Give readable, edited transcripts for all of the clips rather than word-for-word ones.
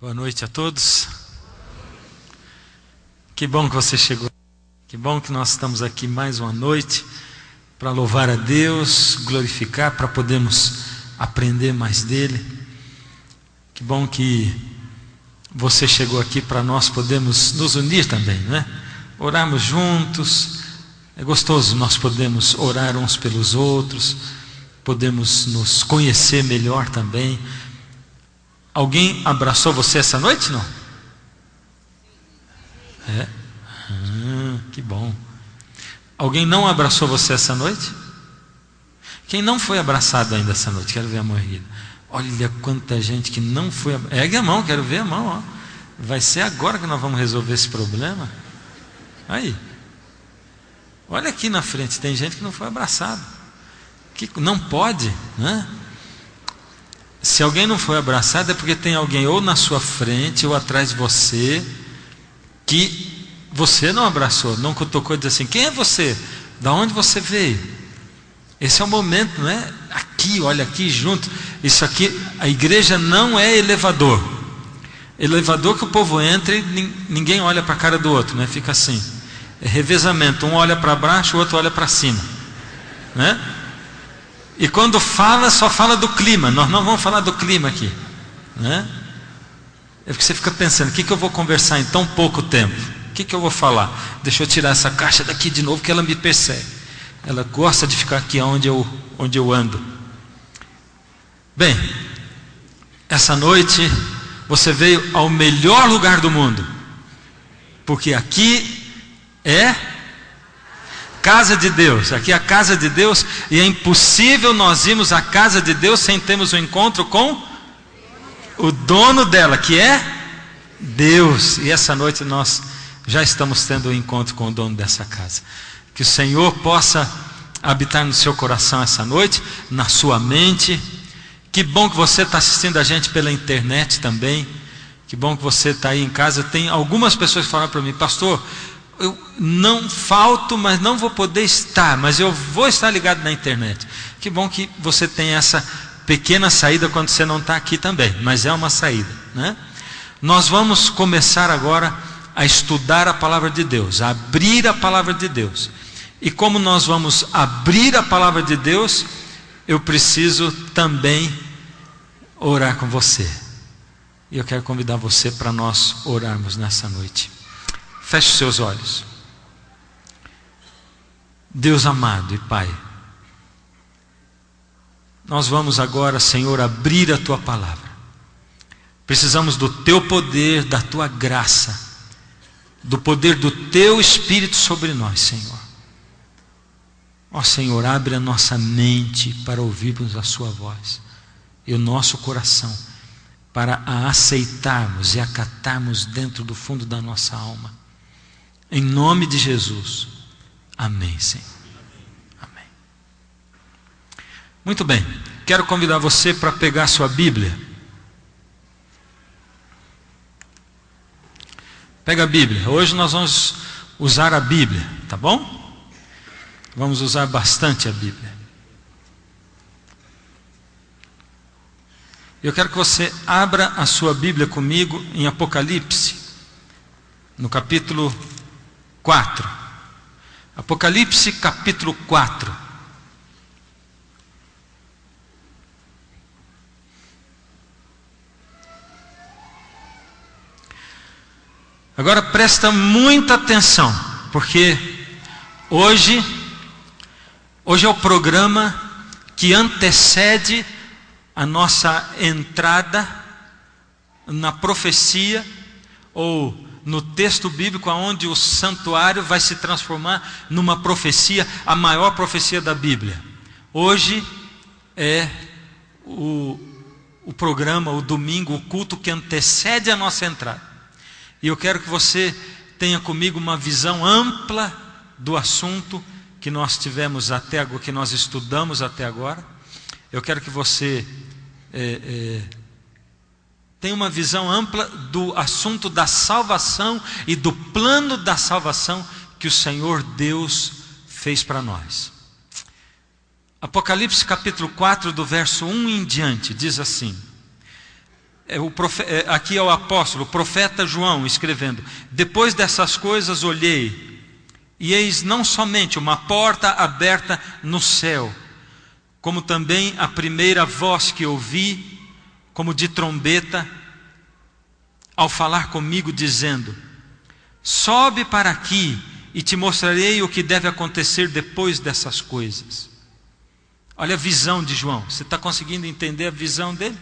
Boa noite a todos. Que bom que você chegou. Que bom que nós estamos aqui mais uma noite para louvar a Deus, glorificar, para podermos aprender mais dele. Que bom que você chegou aqui para nós podermos nos unir também, né? Orarmos juntos. É gostoso nós podemos orar uns pelos outros, podemos nos conhecer melhor também. Alguém abraçou você essa noite, não? É? Que bom. Alguém não abraçou você essa noite? Quem não foi abraçado ainda essa noite? Quero ver a mão erguida. Olha quanta gente que não foi. Ergue a mão, quero ver a mão. Ó. Vai ser agora que nós vamos resolver esse problema. Aí. Olha aqui na frente, tem gente que não foi abraçado. Que não pode, né? Se alguém não foi abraçado é porque tem alguém ou na sua frente ou atrás de você que você não abraçou, não tocou e disse assim: quem é você? Da onde você veio? Esse é o momento, não é? Aqui, olha aqui junto. Isso aqui, a igreja não é elevador. Elevador que o povo entra e ninguém olha para a cara do outro, né? Fica assim. É revezamento, um olha para baixo, o outro olha para cima, né? E quando fala, só fala do clima. Nós não vamos falar do clima aqui, né? É porque você fica pensando: o que eu vou conversar em tão pouco tempo? O que eu vou falar? Deixa eu tirar essa caixa daqui de novo, que ela me persegue. Ela gosta de ficar aqui onde eu ando. Bem, essa noite você veio ao melhor lugar do mundo, porque aqui é casa de Deus. Aqui é a casa de Deus, e é impossível nós irmos à casa de Deus sem termos um encontro com o dono dela, que é Deus. E essa noite nós já estamos tendo um encontro com o dono dessa casa. Que o Senhor possa habitar no seu coração essa noite, na sua mente. Que bom que você está assistindo a gente pela internet também. Que bom que você está aí em casa. Tem algumas pessoas que falaram para mim: pastor, eu não falto, mas não vou poder estar, mas eu vou estar ligado na internet. Que bom que você tem essa pequena saída quando você não está aqui também, mas é uma saída, né? Nós vamos começar agora a estudar a palavra de Deus, a abrir a palavra de Deus. E como nós vamos abrir a palavra de Deus, eu preciso também orar com você. E eu quero convidar você para nós orarmos nessa noite. Feche os seus olhos. Deus amado e Pai, nós vamos agora, Senhor, abrir a Tua palavra. Precisamos do Teu poder, da Tua graça, do poder do Teu Espírito sobre nós, Senhor. Ó Senhor, abre a nossa mente para ouvirmos a Sua voz, e o nosso coração para a aceitarmos e acatarmos dentro do fundo da nossa alma. Em nome de Jesus. Amém, Senhor. Amém. Muito bem. Quero convidar você para pegar sua Bíblia. Pega a Bíblia. Hoje nós vamos usar a Bíblia, tá bom? Vamos usar bastante a Bíblia. Eu quero que você abra a sua Bíblia comigo em Apocalipse, no capítulo 4. Apocalipse capítulo 4. Agora presta muita atenção, porque hoje é o programa que antecede a nossa entrada na profecia, ou no texto bíblico, onde o santuário vai se transformar numa profecia, a maior profecia da Bíblia. Hoje é o programa, o domingo, o culto que antecede a nossa entrada. E eu quero que você tenha comigo uma visão ampla do assunto que nós tivemos até agora, que nós estudamos até agora. Eu quero que você tenha uma visão ampla do assunto da salvação e do plano da salvação que o Senhor Deus fez para nós. Apocalipse capítulo 4, do verso 1 em diante, diz assim: aqui é o apóstolo, o profeta João escrevendo: depois dessas coisas olhei, e eis não somente uma porta aberta no céu, como também a primeira voz que ouvi, como de trombeta, ao falar comigo, dizendo: sobe para aqui, e te mostrarei o que deve acontecer depois dessas coisas. Olha a visão de João. Você está conseguindo entender a visão dele?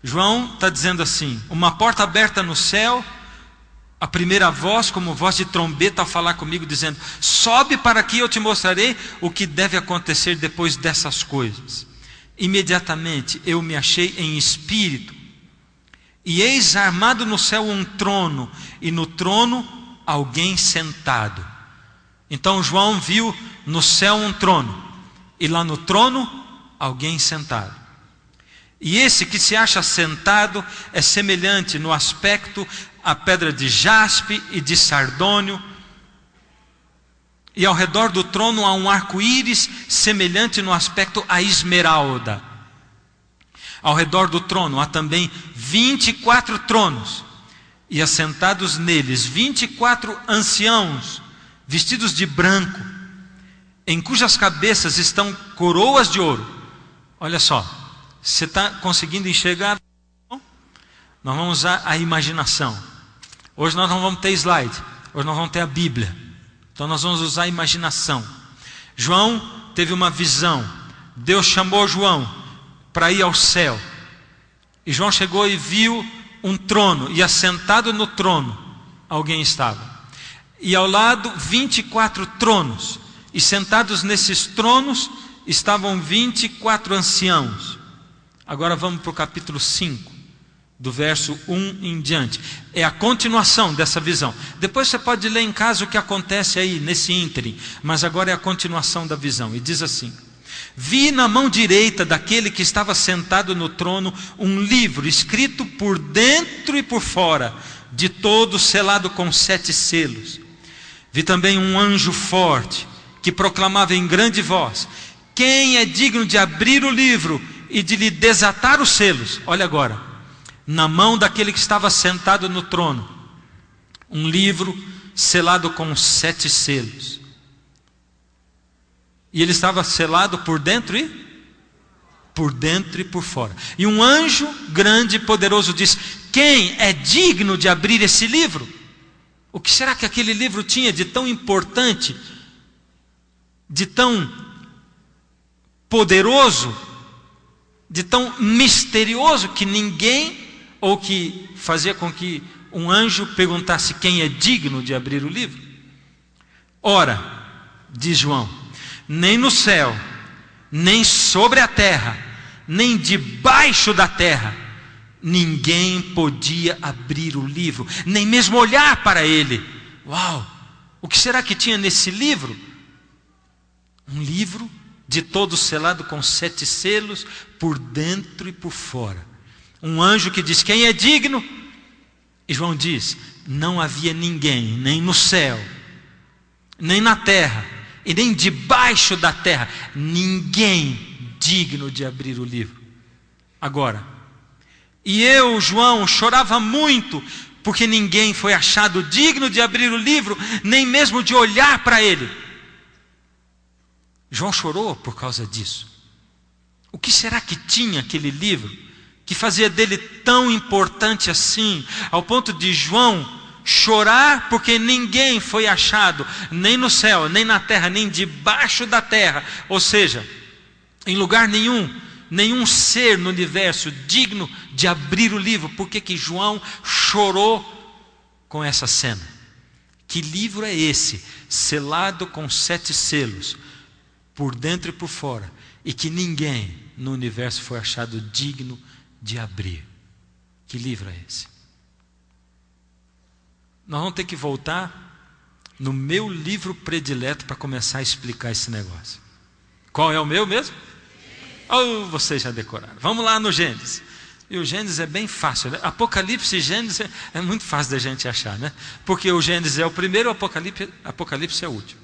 João está dizendo assim: uma porta aberta no céu, a primeira voz como voz de trombeta ao falar comigo, dizendo: sobe para aqui, eu te mostrarei o que deve acontecer depois dessas coisas. Imediatamente eu me achei em espírito, e eis armado no céu um trono, e no trono alguém sentado. Então João viu no céu um trono, e lá no trono alguém sentado. E esse que se acha sentado é semelhante no aspecto à pedra de jaspe e de sardônio, e ao redor do trono há um arco-íris semelhante no aspecto à esmeralda. Ao redor do trono há também 24 tronos, e assentados neles 24 anciãos, vestidos de branco, em cujas cabeças estão coroas de ouro. Olha só, você está conseguindo enxergar? Nós vamos usar a imaginação. Hoje nós não vamos ter slide, hoje nós vamos ter a Bíblia. Então nós vamos usar a imaginação. João teve uma visão. Deus chamou João para ir ao céu. E João chegou e viu um trono, e assentado no trono alguém estava. E ao lado 24 tronos, e sentados nesses tronos estavam 24 anciãos. Agora vamos para o capítulo 5, do verso 1 em diante. É a continuação dessa visão. Depois você pode ler em casa o que acontece aí nesse ínterim, mas agora é a continuação da visão. E diz assim: vi na mão direita daquele que estava sentado no trono um livro escrito por dentro e por fora, de todo selado com 7 selos. Vi também um anjo forte que proclamava em grande voz: quem é digno de abrir o livro e de lhe desatar os selos? Olha agora, na mão daquele que estava sentado no trono, um livro selado com 7 selos. E ele estava selado por dentro e por fora. E um anjo grande e poderoso disse: quem é digno de abrir esse livro? O que será que aquele livro tinha de tão importante, de tão poderoso, de tão misterioso, que ninguém, ou que fazia com que um anjo perguntasse quem é digno de abrir o livro? Ora, diz João, nem no céu, nem sobre a terra, nem debaixo da terra, ninguém podia abrir o livro, nem mesmo olhar para ele. Uau! O que será que tinha nesse livro? Um livro de todo selado com 7 selos, por dentro e por fora. Um anjo que diz: quem é digno? E João diz: não havia ninguém, nem no céu, nem na terra, e nem debaixo da terra, ninguém digno de abrir o livro. Agora, e eu, João, chorava muito, porque ninguém foi achado digno de abrir o livro, nem mesmo de olhar para ele. João chorou por causa disso. O que será que tinha aquele livro que fazia dele tão importante assim, ao ponto de João chorar porque ninguém foi achado, nem no céu, nem na terra, nem debaixo da terra, ou seja, em lugar nenhum ser no universo digno de abrir o livro? Por que João chorou com essa cena? Que livro é esse, selado com 7 selos, por dentro e por fora, e que ninguém no universo foi achado digno de abrir? Que livro é esse? Nós vamos ter que voltar no meu livro predileto para começar a explicar esse negócio. Qual é o meu mesmo? Oh, vocês já decoraram. Vamos lá no Gênesis. E o Gênesis é bem fácil, né? Apocalipse e Gênesis é muito fácil da gente achar, né? Porque o Gênesis é o primeiro, o Apocalipse é o último.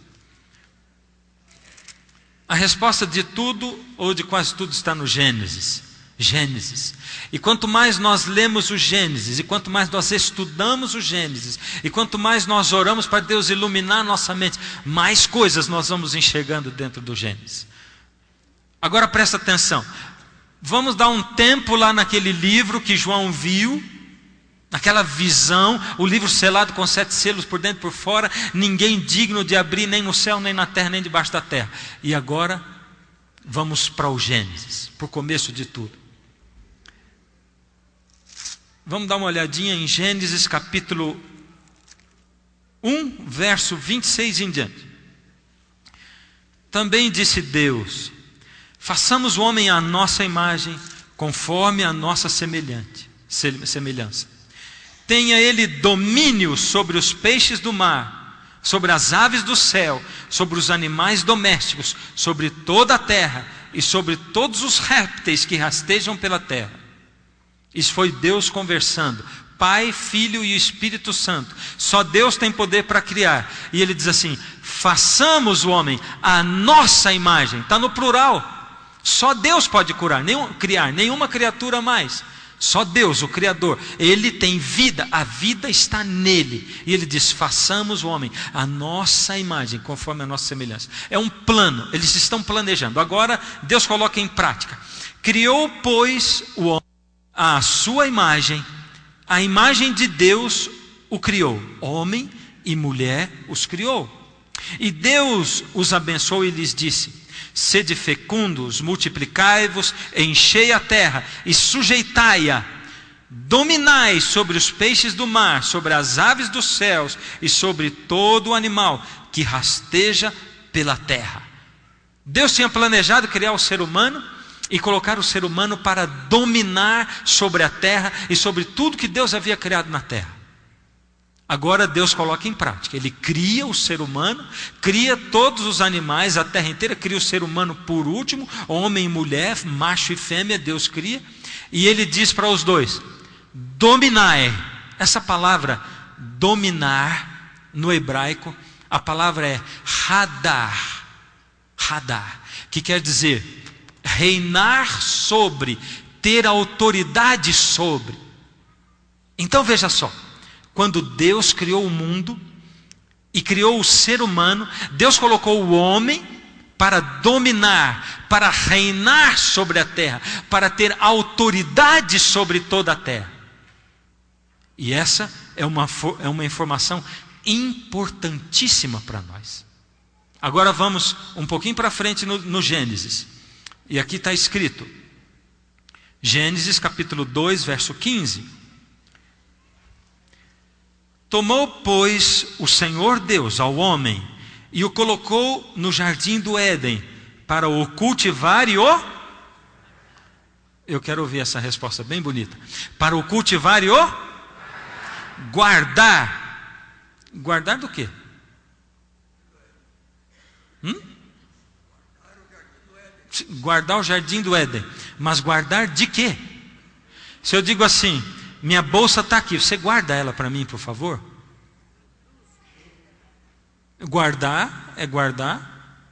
A resposta de tudo, ou de quase tudo, está no Gênesis. Gênesis. E quanto mais nós lemos o Gênesis, e quanto mais nós estudamos o Gênesis, e quanto mais nós oramos para Deus iluminar a nossa mente, mais coisas nós vamos enxergando dentro do Gênesis. Agora presta atenção. Vamos dar um tempo lá naquele livro que João viu, naquela visão, o livro selado com 7 selos por dentro e por fora, ninguém digno de abrir, nem no céu, nem na terra, nem debaixo da terra. E agora vamos para o Gênesis, para o começo de tudo. Vamos dar uma olhadinha em Gênesis capítulo 1, verso 26 em diante. Também disse Deus: façamos o homem à nossa imagem, conforme a nossa semelhança. Tenha ele domínio sobre os peixes do mar, sobre as aves do céu, sobre os animais domésticos, sobre toda a terra e sobre todos os répteis que rastejam pela terra. Isso foi Deus conversando, Pai, Filho e Espírito Santo. Só Deus tem poder para criar. E ele diz assim: façamos o homem à nossa imagem. Está no plural. Só Deus pode criar, nenhuma criatura mais. Só Deus, o Criador. Ele tem vida, a vida está nele. E ele diz: façamos o homem à nossa imagem, conforme a nossa semelhança. É um plano, eles estão planejando. Agora Deus coloca em prática. Criou, pois, o homem à sua imagem, a imagem de Deus o criou, homem e mulher os criou. E Deus os abençoou e lhes disse: sede fecundos, multiplicai-vos, enchei a terra e sujeitai-a, dominai sobre os peixes do mar, sobre as aves dos céus e sobre todo o animal que rasteja pela terra. Deus tinha planejado criar o ser humano e colocar o ser humano para dominar sobre a terra e sobre tudo que Deus havia criado na terra. Agora Deus coloca em prática. Ele cria o ser humano, cria todos os animais, a terra inteira, cria o ser humano por último, homem e mulher, macho e fêmea, Deus cria. E ele diz para os dois: dominai. Essa palavra dominar, no hebraico, a palavra é hadar. Hadar, que quer dizer reinar sobre, ter autoridade sobre. Então veja só, quando Deus criou o mundo e criou o ser humano, Deus colocou o homem para dominar, para reinar sobre a terra, para ter autoridade sobre toda a terra. E essa é uma informação importantíssima para nós. Agora vamos um pouquinho para frente no Gênesis. E aqui está escrito, Gênesis capítulo 2, verso 15. Tomou, pois, o Senhor Deus ao homem e o colocou no jardim do Éden para o cultivar e o... Eu quero ouvir essa resposta bem bonita. Para o cultivar e o... guardar. Guardar do quê? Guardar o jardim do Éden. Mas guardar de quê? Se eu digo assim: minha bolsa está aqui, você guarda ela para mim, por favor? Guardar é guardar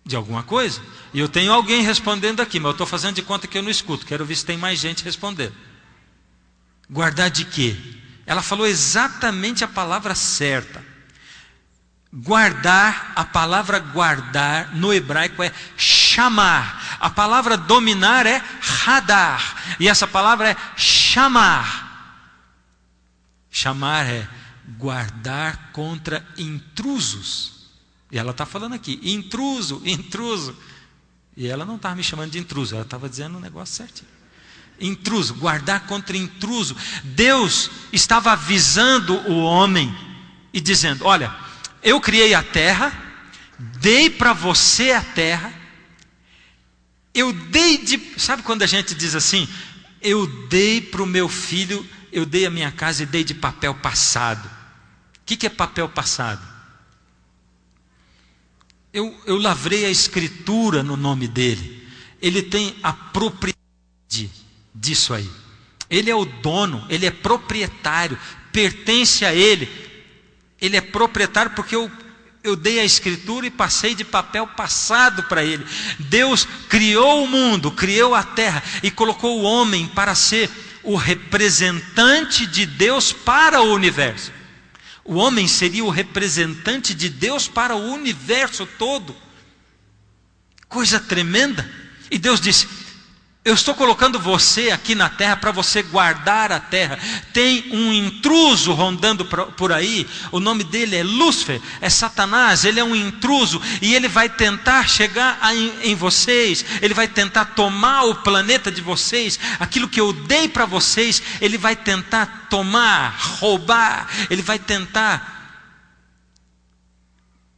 de alguma coisa. E eu tenho alguém respondendo aqui, mas eu estou fazendo de conta que eu não escuto. Quero ver se tem mais gente respondendo. Guardar de quê? Ela falou exatamente a palavra certa. Guardar, a palavra guardar no hebraico é chamar. A palavra dominar é hadar. E essa palavra é chamar. Chamar é guardar contra intrusos. E ela está falando aqui, intruso, intruso. E ela não estava me chamando de intruso, ela estava dizendo um negócio certinho. Intruso, guardar contra intruso. Deus estava avisando o homem e dizendo: olha, eu criei a terra, dei para você a terra, eu dei de... Sabe quando a gente diz assim: eu dei para o meu filho, eu dei a minha casa e dei de papel passado. O que é papel passado? Eu lavrei a escritura no nome dele. Ele tem a propriedade disso aí. Ele é o dono, ele é proprietário, pertence a ele. Ele é proprietário porque eu eu dei a escritura e passei de papel passado para ele. Deus criou o mundo, criou a terra e colocou o homem para ser o representante de Deus para o universo. O homem seria o representante de Deus para o universo todo. Coisa tremenda. E Deus disse: eu estou colocando você aqui na terra para você guardar a terra. Tem um intruso rondando por aí, o nome dele é Lúcifer, é Satanás, ele é um intruso e ele vai tentar chegar em vocês, ele vai tentar tomar o planeta de vocês, aquilo que eu dei para vocês, ele vai tentar tomar, roubar, ele vai tentar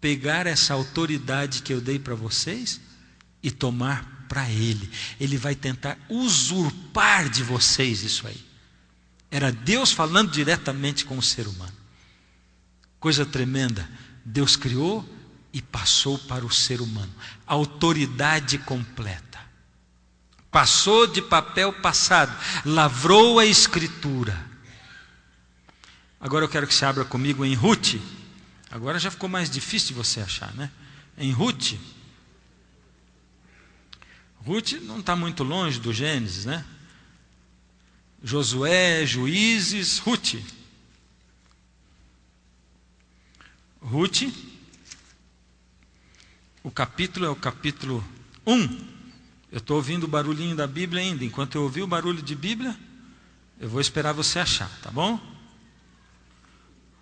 pegar essa autoridade que eu dei para vocês e tomar para ele. Ele vai tentar usurpar de vocês isso aí. Era Deus falando diretamente com o ser humano. Coisa tremenda. Deus criou e passou para o ser humano. Autoridade completa. Passou de papel passado. Lavrou a escritura. Agora eu quero que você abra comigo em Ruth. Agora já ficou mais difícil de você achar, né? Em Ruth. Ruth não está muito longe do Gênesis, né? Josué, Juízes, Ruth. Ruth, o capítulo é o capítulo 1. Eu estou ouvindo o barulhinho da Bíblia ainda. Enquanto eu ouvir o barulho de Bíblia, eu vou esperar você achar, tá bom?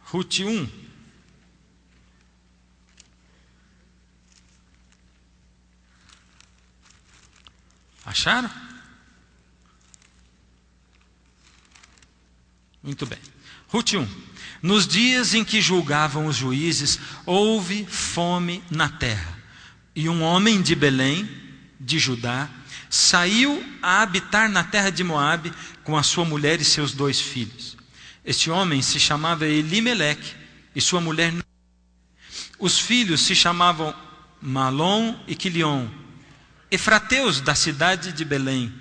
Ruth 1. Acharam? Muito bem. Ruth 1. Nos dias em que julgavam os juízes, houve fome na terra. E um homem de Belém, de Judá, saiu a habitar na terra de Moabe com a sua mulher e seus 2 filhos. Este homem se chamava Elimeleque e sua mulher. Os filhos se chamavam Malom e Quilion, efrateus da cidade de Belém.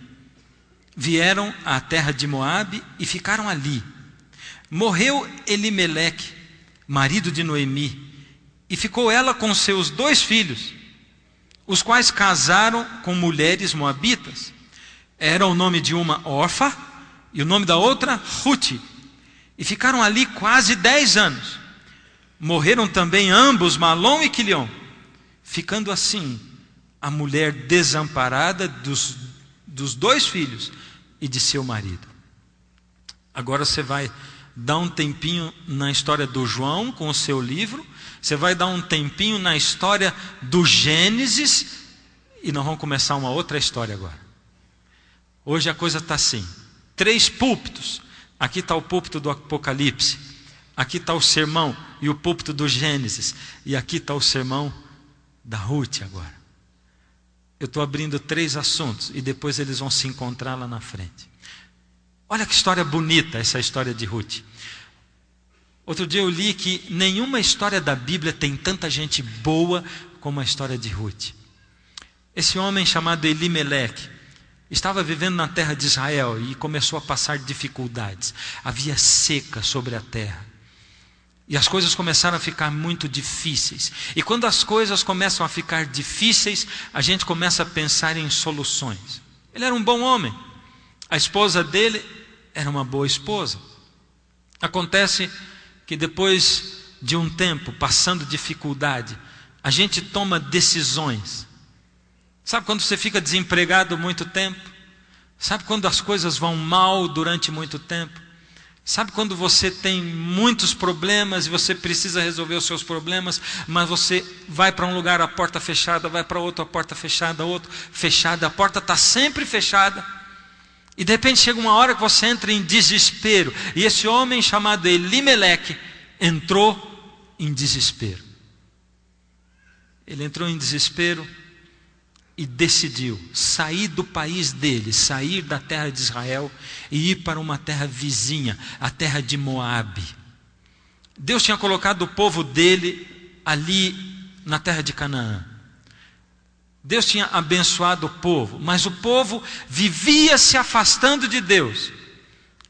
Vieram à terra de Moabe e ficaram ali. Morreu Elimeleque, marido de Noemi, e ficou ela com seus 2 filhos, os quais casaram com mulheres moabitas. Era o nome de uma Orfa e o nome da outra Ruth. E ficaram ali quase 10 anos. Morreram também ambos, Malom e Quilion, ficando assim a mulher desamparada dos 2 filhos e de seu marido. Agora você vai dar um tempinho na história do João com o seu livro, você vai dar um tempinho na história do Gênesis e nós vamos começar uma outra história agora. Hoje a coisa está assim, 3 púlpitos. Aqui está o púlpito do Apocalipse, aqui está o sermão e o púlpito do Gênesis, e aqui está o sermão da Ruth agora. Eu estou abrindo 3 assuntos e depois eles vão se encontrar lá na frente. Olha que história bonita essa história de Ruth. Outro dia eu li que nenhuma história da Bíblia tem tanta gente boa como a história de Ruth. Esse homem chamado Elimeleque estava vivendo na terra de Israel e começou a passar dificuldades. Havia seca sobre a terra. E as coisas começaram a ficar muito difíceis. E quando as coisas começam a ficar difíceis, a gente começa a pensar em soluções. Ele era um bom homem. A esposa dele era uma boa esposa. Acontece que depois de um tempo, passando dificuldade, a gente toma decisões. Sabe quando você fica desempregado muito tempo? Sabe quando as coisas vão mal durante muito tempo? Sabe quando você tem muitos problemas e você precisa resolver os seus problemas, mas você vai para um lugar, a porta fechada, vai para outro, a porta fechada, outro fechada, a porta está sempre fechada. E de repente chega uma hora que você entra em desespero. E esse homem chamado Elimeleque entrou em desespero. Ele entrou em desespero e decidiu sair do país dele, sair da terra de Israel e ir para uma terra vizinha, a terra de Moabe. Deus tinha colocado o povo dele ali na terra de Canaã. Deus tinha abençoado o povo, mas o povo vivia se afastando de Deus.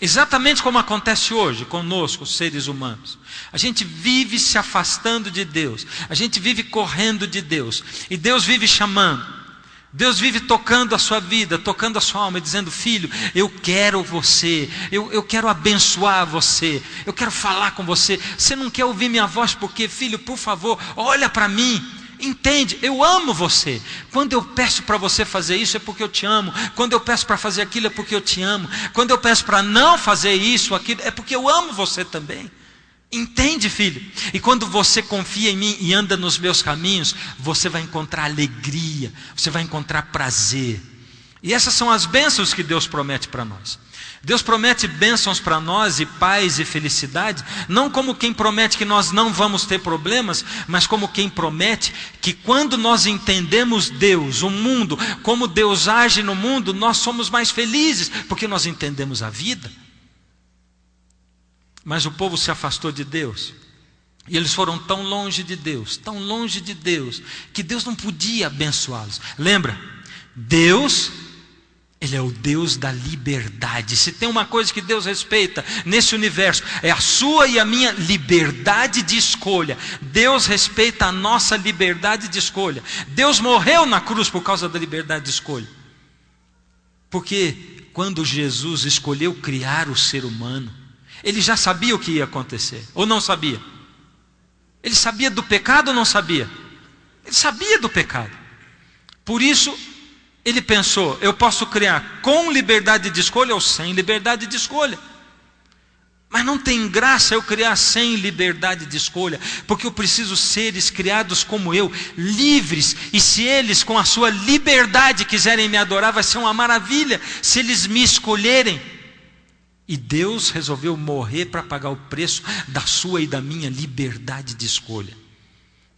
Exatamente como acontece hoje conosco, os seres humanos. A gente vive se afastando de Deus, a gente vive correndo de Deus, e Deus vive chamando, Deus vive tocando a sua vida, tocando a sua alma, e dizendo: filho, eu quero você, eu quero abençoar você, eu quero falar com você. Você não quer ouvir minha voz porque, filho, por favor, olha para mim. Entende, eu amo você. Quando eu peço para você fazer isso é porque eu te amo. Quando eu peço para fazer aquilo é porque eu te amo. Quando eu peço para não fazer isso ou aquilo é porque eu amo você também. Entende, filho? E quando você confia em mim e anda nos meus caminhos, você vai encontrar alegria, você vai encontrar prazer. E essas são as bênçãos que Deus promete para nós. Deus promete bênçãos para nós e paz e felicidade, não como quem promete que nós não vamos ter problemas, mas como quem promete que quando nós entendemos Deus, o mundo, como Deus age no mundo, nós somos mais felizes, porque nós entendemos a vida. Mas o povo se afastou de Deus, e eles foram tão longe de Deus, que Deus não podia abençoá-los. Lembra? Deus, Ele é o Deus da liberdade. Se tem uma coisa que Deus respeita nesse universo, é a sua e a minha liberdade de escolha. Deus respeita a nossa liberdade de escolha. Deus morreu na cruz por causa da liberdade de escolha. Porque quando Jesus escolheu criar o ser humano, Ele já sabia o que ia acontecer, ou não sabia? Ele sabia do pecado ou não sabia? Ele sabia do pecado. Por isso, Ele pensou: eu posso criar com liberdade de escolha ou sem liberdade de escolha. Mas não tem graça eu criar sem liberdade de escolha, porque eu preciso seres criados como eu, livres. E se eles com a sua liberdade quiserem me adorar, vai ser uma maravilha, se eles me escolherem. E Deus resolveu morrer para pagar o preço da sua e da minha liberdade de escolha.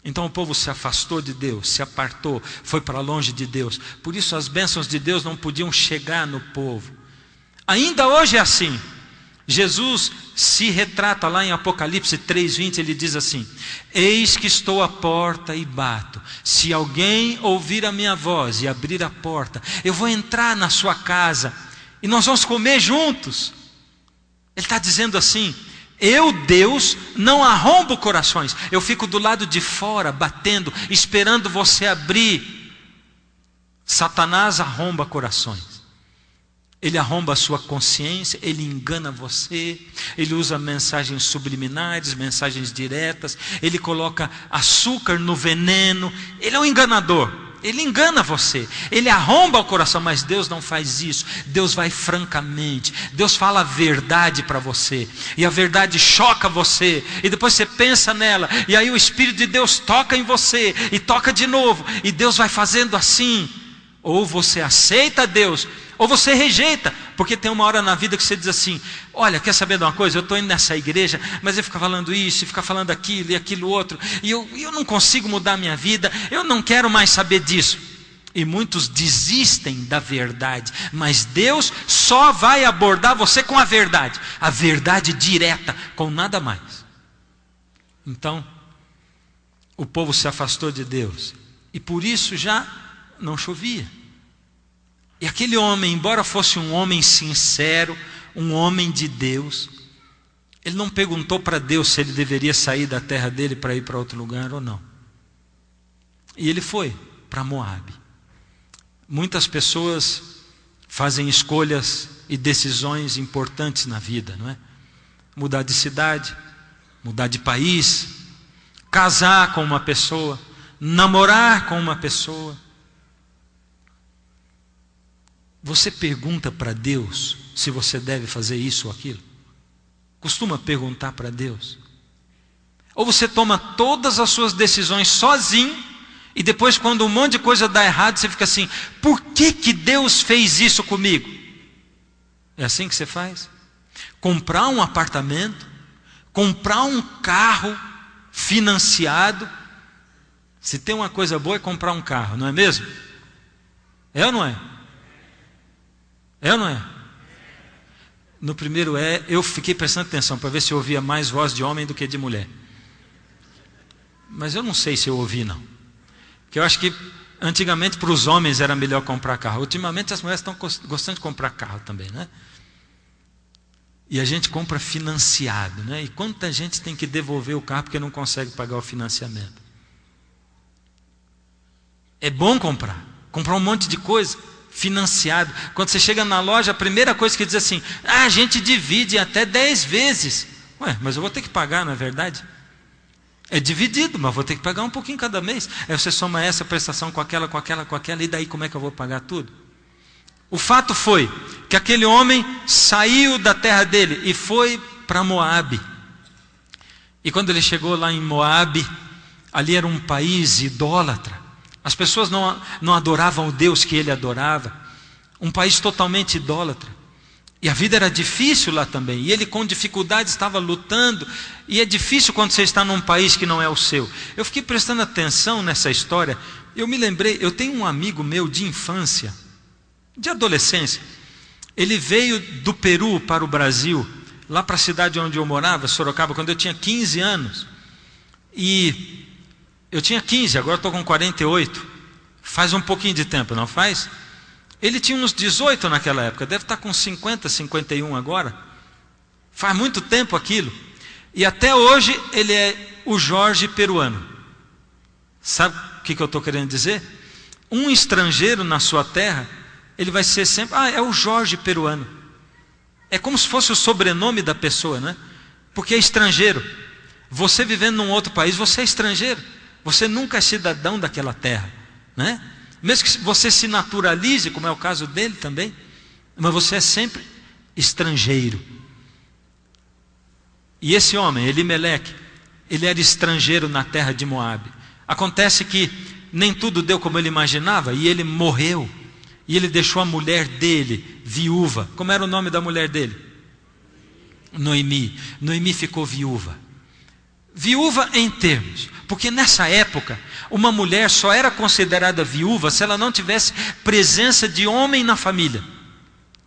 Então o povo se afastou de Deus, se apartou, foi para longe de Deus. Por isso as bênçãos de Deus não podiam chegar no povo. Ainda hoje é assim. Jesus se retrata lá em Apocalipse 3:20, ele diz assim: eis que estou à porta e bato. Se alguém ouvir a minha voz e abrir a porta, eu vou entrar na sua casa e nós vamos comer juntos. Ele está dizendo assim: eu, Deus, não arrombo corações. Eu fico do lado de fora, batendo, esperando você abrir. Satanás arromba corações. Ele arromba a sua consciência, ele engana você, ele usa mensagens subliminares, mensagens diretas, ele coloca açúcar no veneno. Ele é um enganador. Ele engana você, ele arromba o coração, mas Deus não faz isso. Deus vai francamente, Deus fala a verdade para você, e a verdade choca você, e depois você pensa nela, e aí o Espírito de Deus toca em você, e toca de novo, e Deus vai fazendo assim. Ou você aceita Deus, ou você rejeita, porque tem uma hora na vida que você diz assim: olha, quer saber de uma coisa? Eu estou indo nessa igreja, mas eu fico falando isso, e fico falando aquilo e aquilo outro, e eu não consigo mudar a minha vida, eu não quero mais saber disso. E muitos desistem da verdade, mas Deus só vai abordar você com a verdade direta, com nada mais. Então, o povo se afastou de Deus, e por isso já não chovia. E aquele homem, embora fosse um homem sincero, um homem de Deus, ele não perguntou para Deus se ele deveria sair da terra dele para ir para outro lugar ou não. E ele foi para Moabe. Muitas pessoas fazem escolhas e decisões importantes na vida, não é? Mudar de cidade, mudar de país, casar com uma pessoa, namorar com uma pessoa. Você pergunta para Deus se você deve fazer isso ou aquilo? Costuma perguntar para Deus? Ou você toma todas as suas decisões sozinho, e depois quando um monte de coisa dá errado, você fica assim: por que Deus fez isso comigo? É assim que você faz? Comprar um apartamento, comprar um carro financiado. Se tem uma coisa boa é comprar um carro, não é mesmo? É ou não é? É ou não é? No primeiro eu fiquei prestando atenção para ver se eu ouvia mais voz de homem do que de mulher. Mas eu não sei se eu ouvi não. Porque eu acho que antigamente para os homens era melhor comprar carro. Ultimamente as mulheres estão gostando de comprar carro também, né? E a gente compra financiado, né? E quanta gente tem que devolver o carro porque não consegue pagar o financiamento. É bom comprar um monte de coisa financiado. Quando você chega na loja, a primeira coisa que diz assim: a gente divide até 10 vezes. Ué, mas eu vou ter que pagar, não é verdade? É dividido, mas vou ter que pagar um pouquinho cada mês. Aí você soma essa prestação com aquela, e daí como é que eu vou pagar tudo? O fato foi que aquele homem saiu da terra dele e foi para Moabe. E quando ele chegou lá em Moabe, ali era um país idólatra. As pessoas não adoravam o Deus que ele adorava. Um país totalmente idólatra. E a vida era difícil lá também. E ele com dificuldade estava lutando. E é difícil quando você está num país que não é o seu. Eu fiquei prestando atenção nessa história. Eu me lembrei, eu tenho um amigo meu de infância, de adolescência. Ele veio do Peru para o Brasil, lá para a cidade onde eu morava, Sorocaba, quando eu tinha 15 anos. E eu tinha 15, agora estou com 48. Faz um pouquinho de tempo, não faz? Ele tinha uns 18 naquela época, deve estar com 50, 51 agora. Faz muito tempo aquilo. E até hoje ele é o Jorge peruano. Sabe o que eu estou querendo dizer? Um estrangeiro na sua terra, ele vai ser sempre, é o Jorge peruano. É como se fosse o sobrenome da pessoa, né? Porque é estrangeiro. Você vivendo num outro país, você é estrangeiro. Você nunca é cidadão daquela terra, né? Mesmo que você se naturalize, como é o caso dele também, mas você é sempre estrangeiro. E esse homem, Elimeleque, ele era estrangeiro na terra de Moabe. Acontece que nem tudo deu como ele imaginava, e ele morreu. E ele deixou a mulher dele viúva. Como era o nome da mulher dele? Noemi. Noemi ficou viúva. Viúva em termos, porque nessa época uma mulher só era considerada viúva se ela não tivesse presença de homem na família.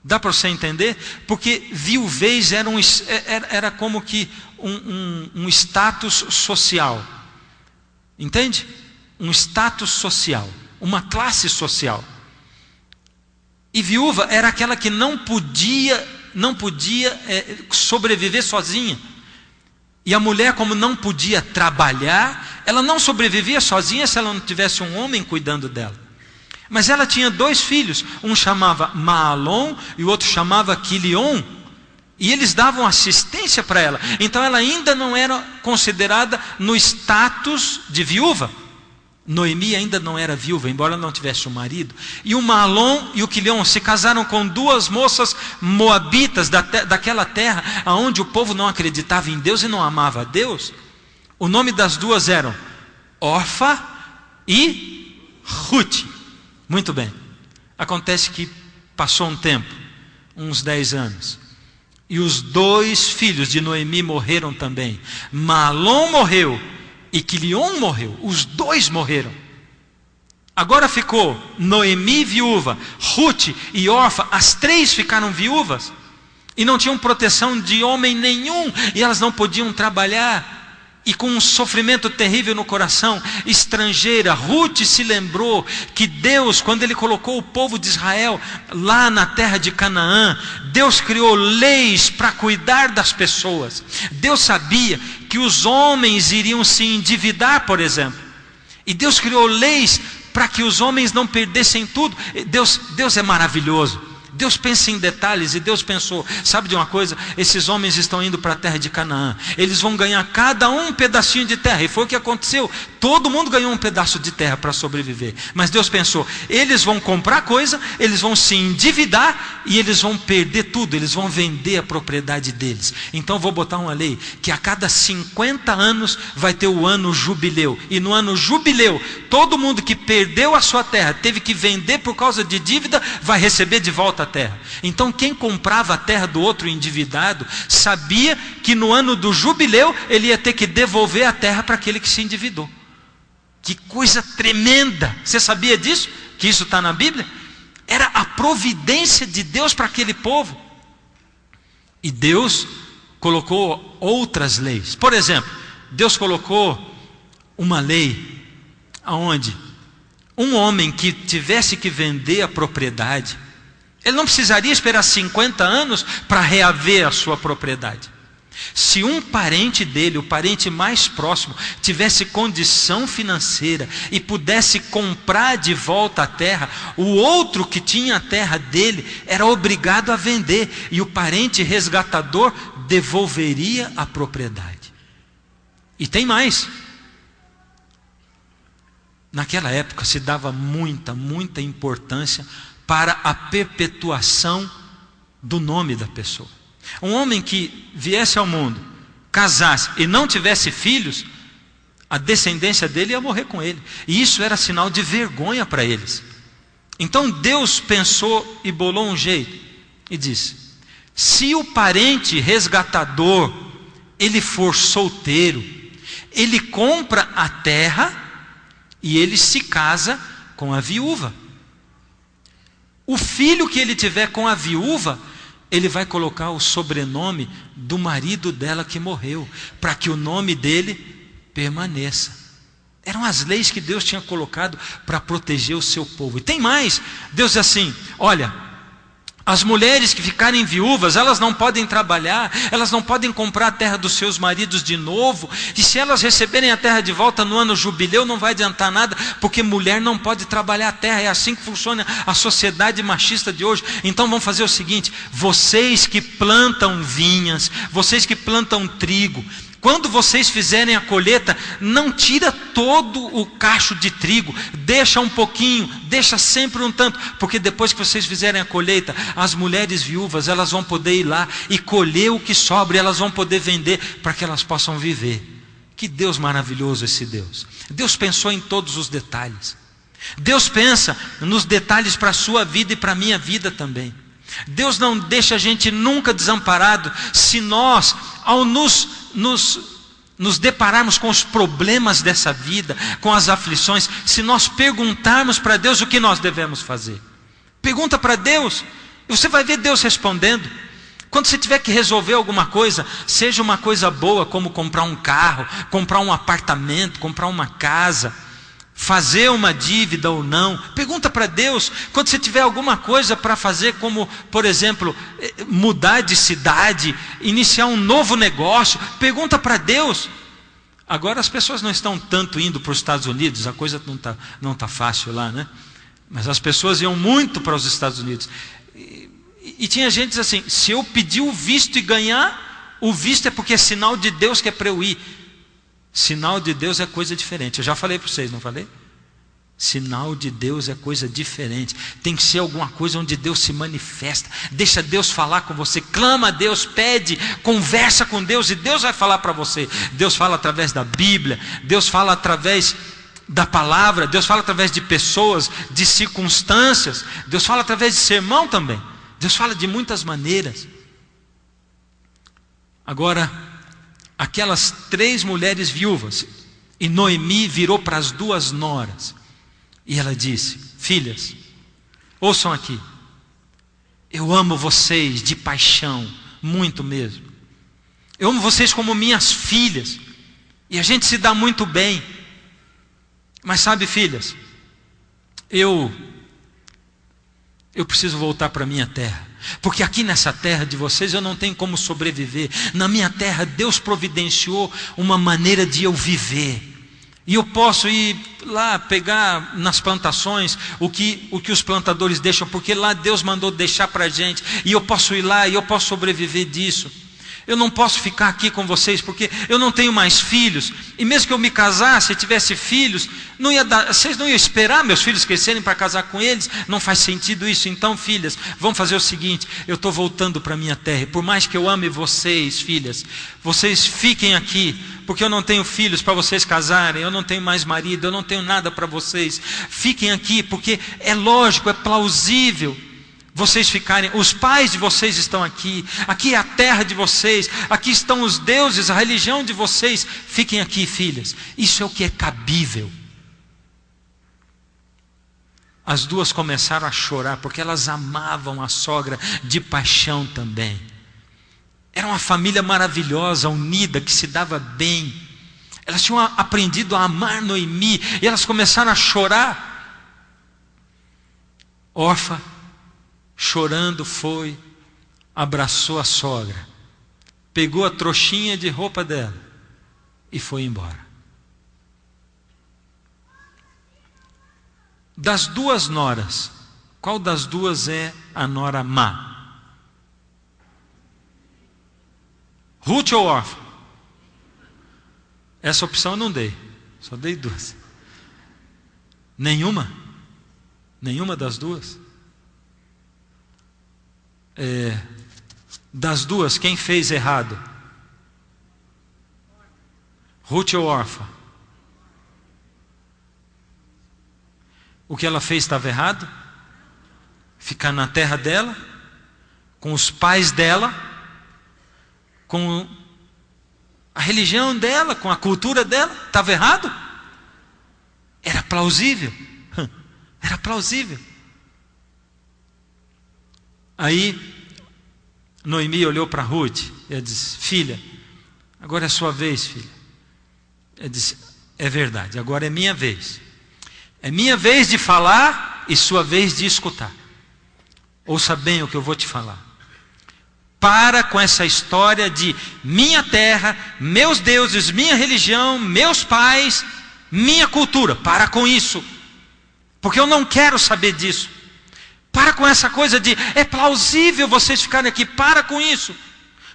Dá para você entender? Porque viuvez era como que um status social. Entende? Um status social, uma classe social. E viúva era aquela que não podia sobreviver sozinha. E a mulher, como não podia trabalhar, ela não sobrevivia sozinha se ela não tivesse um homem cuidando dela. Mas ela tinha 2 filhos, um chamava Maalon e o outro chamava Quilion, e eles davam assistência para ela. Então ela ainda não era considerada no status de viúva. Noemi ainda não era viúva, embora não tivesse um marido. E o Maalon e o Quilion se casaram com 2 moças moabitas daquela terra, onde o povo não acreditava em Deus e não amava a Deus. O nome das 2 eram Orfa e Ruth. Muito bem. Acontece que passou um tempo, uns 10 anos, e os 2 filhos de Noemi morreram também. Maalon morreu e Quilion morreu, os 2 morreram. Agora ficou Noemi viúva, Ruth e Orfa, as 3 ficaram viúvas, e não tinham proteção de homem nenhum, e elas não podiam trabalhar, e com um sofrimento terrível no coração, estrangeira. Ruth se lembrou que Deus, quando Ele colocou o povo de Israel lá na terra de Canaã, Deus criou leis para cuidar das pessoas. Deus sabia que os homens iriam se endividar, por exemplo, e Deus criou leis para que os homens não perdessem tudo. Deus é maravilhoso. Deus pensa em detalhes, e Deus pensou, sabe de uma coisa? Esses homens estão indo para a terra de Canaã, eles vão ganhar cada um pedacinho de terra, e foi o que aconteceu. Todo mundo ganhou um pedaço de terra para sobreviver. Mas Deus pensou, eles vão comprar coisa, eles vão se endividar, e eles vão perder tudo, eles vão vender a propriedade deles. Então vou botar uma lei, que a cada 50 anos vai ter o ano jubileu, e no ano jubileu, todo mundo que perdeu a sua terra, teve que vender por causa de dívida, vai receber de volta a terra. Então quem comprava a terra do outro endividado, sabia que no ano do jubileu, ele ia ter que devolver a terra para aquele que se endividou. Que coisa tremenda! Você sabia disso? Que isso está na Bíblia? Era a providência de Deus para aquele povo. E Deus colocou outras leis. Por exemplo, Deus colocou uma lei onde um homem que tivesse que vender a propriedade, Ele não precisaria esperar 50 anos para reaver a sua propriedade. Se um parente dele, o parente mais próximo, tivesse condição financeira e pudesse comprar de volta a terra, o outro que tinha a terra dele era obrigado a vender, e o parente resgatador devolveria a propriedade. E tem mais. Naquela época se dava muita importância para a perpetuação do nome da pessoa. Um homem que viesse ao mundo, casasse e não tivesse filhos, a descendência dele ia morrer com ele. E isso era sinal de vergonha para eles. Então Deus pensou e bolou um jeito e disse: se o parente resgatador ele for solteiro, ele compra a terra e ele se casa com a viúva. O filho que ele tiver com a viúva, ele vai colocar o sobrenome do marido dela que morreu, para que o nome dele permaneça. Eram as leis que Deus tinha colocado para proteger o seu povo. E tem mais. Deus diz assim: olha, as mulheres que ficarem viúvas, elas não podem trabalhar, elas não podem comprar a terra dos seus maridos de novo, e se elas receberem a terra de volta no ano jubileu, não vai adiantar nada, porque mulher não pode trabalhar a terra. É assim que funciona a sociedade machista de hoje. Então vamos fazer o seguinte: vocês que plantam vinhas, vocês que plantam trigo, quando vocês fizerem a colheita, não tira todo o cacho de trigo, deixa um pouquinho, deixa sempre um tanto, porque depois que vocês fizerem a colheita, as mulheres viúvas, elas vão poder ir lá e colher o que sobra, e elas vão poder vender para que elas possam viver. Que Deus maravilhoso esse Deus. Deus pensou em todos os detalhes. Deus pensa nos detalhes para a sua vida e para a minha vida também. Deus não deixa a gente nunca desamparado, se nós, ao nos depararmos com os problemas dessa vida, com as aflições, se nós perguntarmos para Deus o que nós devemos fazer. Pergunta para Deus, e você vai ver Deus respondendo. Quando você tiver que resolver alguma coisa, seja uma coisa boa, como comprar um carro, comprar um apartamento, comprar uma casa, fazer uma dívida ou não, pergunta para Deus. Quando você tiver alguma coisa para fazer, como por exemplo, mudar de cidade, iniciar um novo negócio, pergunta para Deus. Agora as pessoas não estão tanto indo para os Estados Unidos, a coisa não tá fácil lá, né? Mas as pessoas iam muito para os Estados Unidos. E tinha gente que diz assim: se eu pedir o visto e ganhar, o visto é porque é sinal de Deus que é para eu ir. Sinal de Deus é coisa diferente. Eu já falei para vocês, não falei? Sinal de Deus é coisa diferente. Tem que ser alguma coisa onde Deus se manifesta. Deixa Deus falar com você. Clama a Deus, pede, conversa com Deus, e Deus vai falar para você. Deus fala através da Bíblia, Deus fala através da palavra, Deus fala através de pessoas, de circunstâncias, Deus fala através de sermão também. Deus fala de muitas maneiras. Agora, aquelas 3 mulheres viúvas, e Noemi virou para as 2 noras, e ela disse: filhas, ouçam aqui, eu amo vocês de paixão, muito mesmo. Eu amo vocês como minhas filhas, e a gente se dá muito bem. Mas sabe, filhas, eu preciso voltar para a minha terra, porque aqui nessa terra de vocês eu não tenho como sobreviver. Na minha terra Deus providenciou uma maneira de eu viver, e eu posso ir lá pegar nas plantações o que os plantadores deixam, porque lá Deus mandou deixar para a gente, e eu posso ir lá e eu posso sobreviver disso. Eu não posso ficar aqui com vocês, porque eu não tenho mais filhos, e mesmo que eu me casasse e tivesse filhos, vocês não iam esperar meus filhos crescerem para casar com eles. Não faz sentido isso. Então, filhas, vamos fazer o seguinte: eu estou voltando para a minha terra, e por mais que eu ame vocês, filhas, vocês fiquem aqui, porque eu não tenho filhos para vocês casarem, eu não tenho mais marido, eu não tenho nada para vocês. Fiquem aqui, porque é lógico, é plausível vocês ficarem. Os pais de vocês estão aqui, aqui é a terra de vocês, aqui estão os deuses, a religião de vocês. Fiquem aqui, filhas. Isso é o que é cabível. As 2 começaram a chorar, porque elas amavam a sogra de paixão também. Era uma família maravilhosa, unida, que se dava bem. Elas tinham aprendido a amar Noemi, e elas começaram a chorar. Orfa chorando foi, abraçou a sogra, pegou a trouxinha de roupa dela e foi embora. Das duas noras, qual das duas é a nora má? Ruth ou Orfa? Essa opção eu não dei, só dei duas. Nenhuma? Nenhuma das duas? Das duas, quem fez errado? Ruth ou Orfa? O que ela fez estava errado? Ficar na terra dela, com os pais dela, com a religião dela, com a cultura dela, estava errado? Era plausível. Era plausível. Aí Noemi olhou para Ruth e ela disse: filha, agora é a sua vez, filha. Ela disse: é verdade, agora é minha vez. É minha vez de falar e sua vez de escutar. Ouça bem o que eu vou te falar. Para com essa história de minha terra, meus deuses, minha religião, meus pais, minha cultura. Para com isso, porque eu não quero saber disso. Para com essa coisa de é plausível vocês ficarem aqui. Para com isso,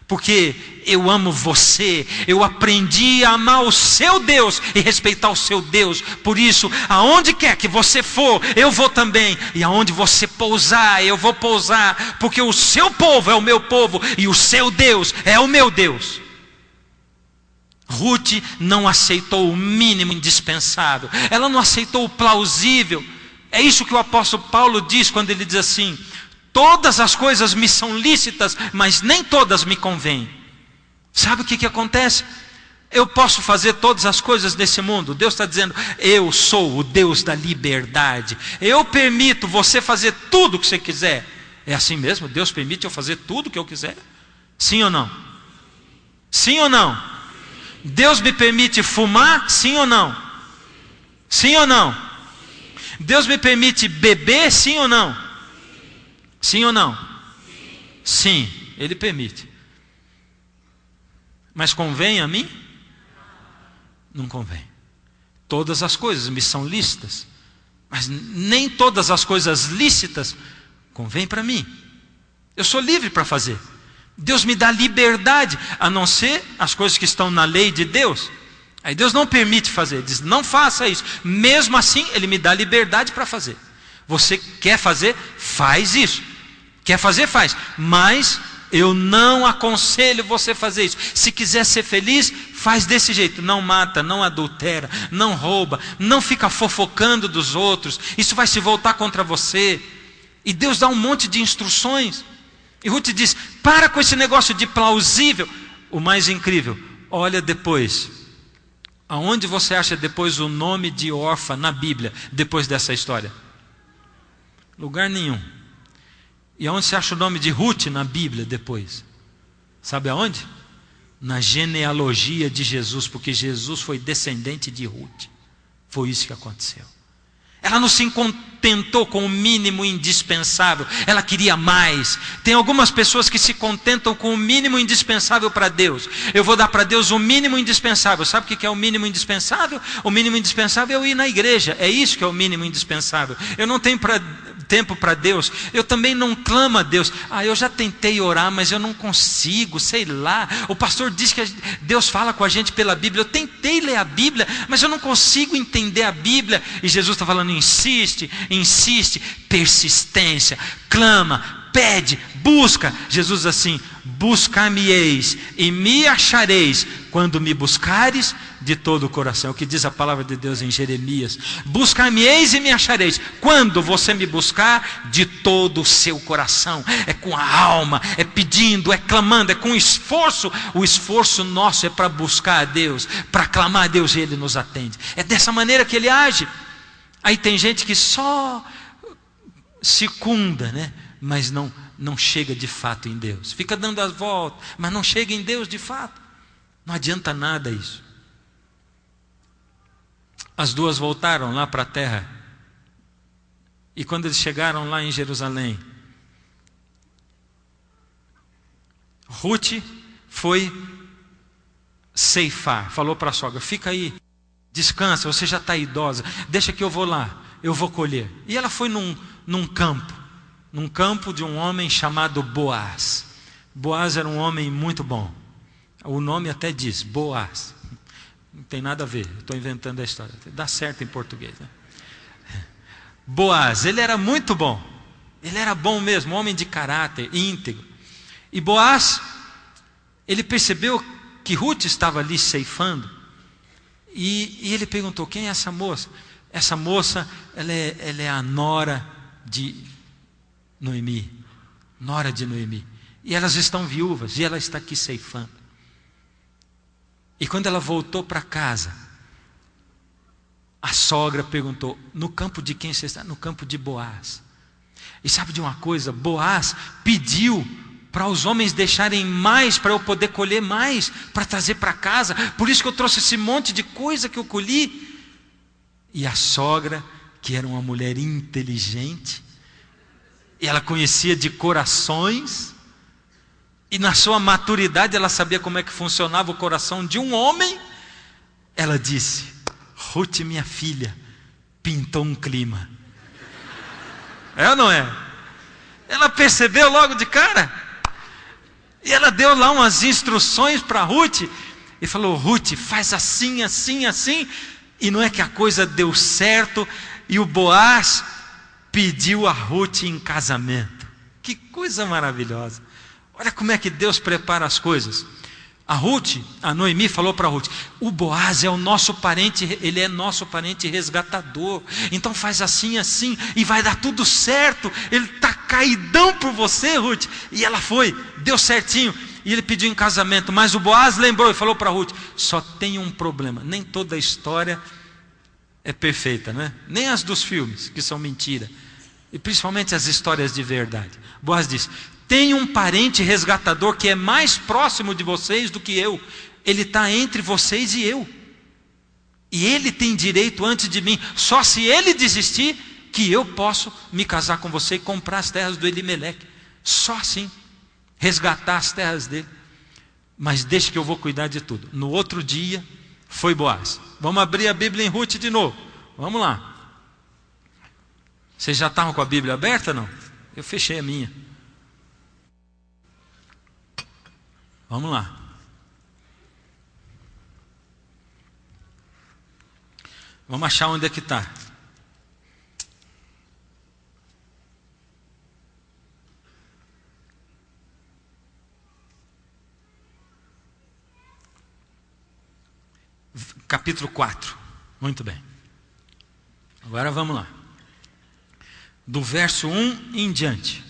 porque eu amo você. Eu aprendi a amar o seu Deus e respeitar o seu Deus. Por isso, aonde quer que você for, eu vou também. E aonde você pousar, eu vou pousar. Porque o seu povo é o meu povo e o seu Deus é o meu Deus. Ruth não aceitou o mínimo indispensável. Ela não aceitou o plausível. É isso que o apóstolo Paulo diz quando ele diz assim: todas as coisas me são lícitas, mas nem todas me convêm. Sabe o que acontece? Eu posso fazer todas as coisas desse mundo. Deus está dizendo: eu sou o Deus da liberdade. Eu permito você fazer tudo o que você quiser. É assim mesmo? Deus permite eu fazer tudo o que eu quiser? Sim ou não? Sim ou não? Deus me permite fumar? Sim ou não? Sim ou não? Deus me permite beber? Sim ou não? Sim ou não? Sim, Ele permite. Mas convém a mim? Não convém. Todas as coisas me são lícitas, mas nem todas as coisas lícitas convêm para mim. Eu sou livre para fazer. Deus me dá liberdade, a não ser as coisas que estão na lei de Deus. Aí Deus não permite fazer, diz: não faça isso. Mesmo assim, Ele me dá liberdade para fazer. Você quer fazer? Faz isso. Quer fazer? Faz. Mas eu não aconselho você fazer isso. Se quiser ser feliz, faz desse jeito. Não mata, não adultera, não rouba, não fica fofocando dos outros. Isso vai se voltar contra você. E Deus dá um monte de instruções. E Ruth diz: para com esse negócio de plausível. O mais incrível, olha depois. Aonde você acha depois o nome de Orfa na Bíblia, depois dessa história? Lugar nenhum. E aonde você acha o nome de Ruth na Bíblia depois? Sabe aonde? Na genealogia de Jesus, porque Jesus foi descendente de Ruth. Foi isso que aconteceu. Ela não se contentou com o mínimo indispensável, ela queria mais. Tem algumas pessoas que se contentam com o mínimo indispensável para Deus. Eu vou dar para Deus o mínimo indispensável. Sabe o que é o mínimo indispensável? O mínimo indispensável é eu ir na igreja. É isso que é o mínimo indispensável. Eu não tenho tempo para Deus. Eu também não clamo a Deus. Eu já tentei orar, mas eu não consigo, sei lá. O pastor diz que Deus fala com a gente pela Bíblia. Eu tentei ler a Bíblia, mas eu não consigo entender a Bíblia. E Jesus está falando: insiste, insiste, persistência, clama, pede, busca. Jesus diz assim: buscar-me-eis e me achareis quando me buscares de todo o coração. É o que diz a palavra de Deus em Jeremias: buscar-me-eis e me achareis quando você me buscar de todo o seu coração. É com a alma, é pedindo, é clamando, é com esforço. O esforço nosso é para buscar a Deus, para clamar a Deus, e Ele nos atende. É dessa maneira que Ele age. Aí tem gente que só circunda, né? Mas não chega de fato em Deus. Fica dando as voltas, mas não chega em Deus de fato. Não adianta nada isso. As duas voltaram lá para a terra. E quando eles chegaram lá em Jerusalém, Ruth foi ceifar, falou para a sogra: fica aí, descansa, você já está idosa, deixa que eu vou lá, eu vou colher. E ela foi num campo de um homem chamado Boaz. Boaz era um homem muito bom. O nome até diz, Boaz. Não tem nada a ver, estou inventando a história. Dá certo em português, né? Boaz, ele era muito bom. Ele era bom mesmo, um homem de caráter, íntegro. E Boaz, ele percebeu que Ruth estava ali ceifando. E ele perguntou: quem é essa moça? Essa moça, ela é a nora de Noemi. Nora de Noemi. E elas estão viúvas, e ela está aqui ceifando. E quando ela voltou para casa, a sogra perguntou: no campo de quem você está? No campo de Boaz. E sabe de uma coisa? Boaz pediu para os homens deixarem mais, para eu poder colher mais, para trazer para casa. Por isso que eu trouxe esse monte de coisa que eu colhi. E a sogra, que era uma mulher inteligente, e ela conhecia de corações, e na sua maturidade ela sabia como é que funcionava o coração de um homem. Ela disse: Ruth, minha filha, pintou um clima. É ou não é? Ela percebeu logo de cara. E ela deu lá umas instruções para Ruth. E falou: Ruth, faz assim, assim, assim. E não é que a coisa deu certo. E o Boaz pediu a Ruth em casamento. Que coisa maravilhosa. Olha como é que Deus prepara as coisas. A Noemi falou para Ruth: o Boaz é o nosso parente, ele é nosso parente resgatador. Então faz assim, assim, e vai dar tudo certo. Ele está caidão por você, Ruth. E ela foi, deu certinho. E ele pediu em casamento. Mas o Boaz lembrou e falou para Ruth: só tem um problema. Nem toda a história é perfeita, né? Nem as dos filmes, que são mentira. E principalmente as histórias de verdade. Boaz disse: tem um parente resgatador que é mais próximo de vocês do que eu. Ele está entre vocês e eu. E ele tem direito antes de mim. Só se ele desistir, que eu posso me casar com você e comprar as terras do Elimeleque. Só assim. Resgatar as terras dele. Mas deixa que eu vou cuidar de tudo. No outro dia, foi Boaz. Vamos abrir a Bíblia em Ruth de novo. Vamos lá. Vocês já estavam com a Bíblia aberta, não? Eu fechei a minha. Vamos lá. Vamos achar onde é que está. Capítulo 4. Muito bem. Agora vamos lá. Do verso 1 em diante.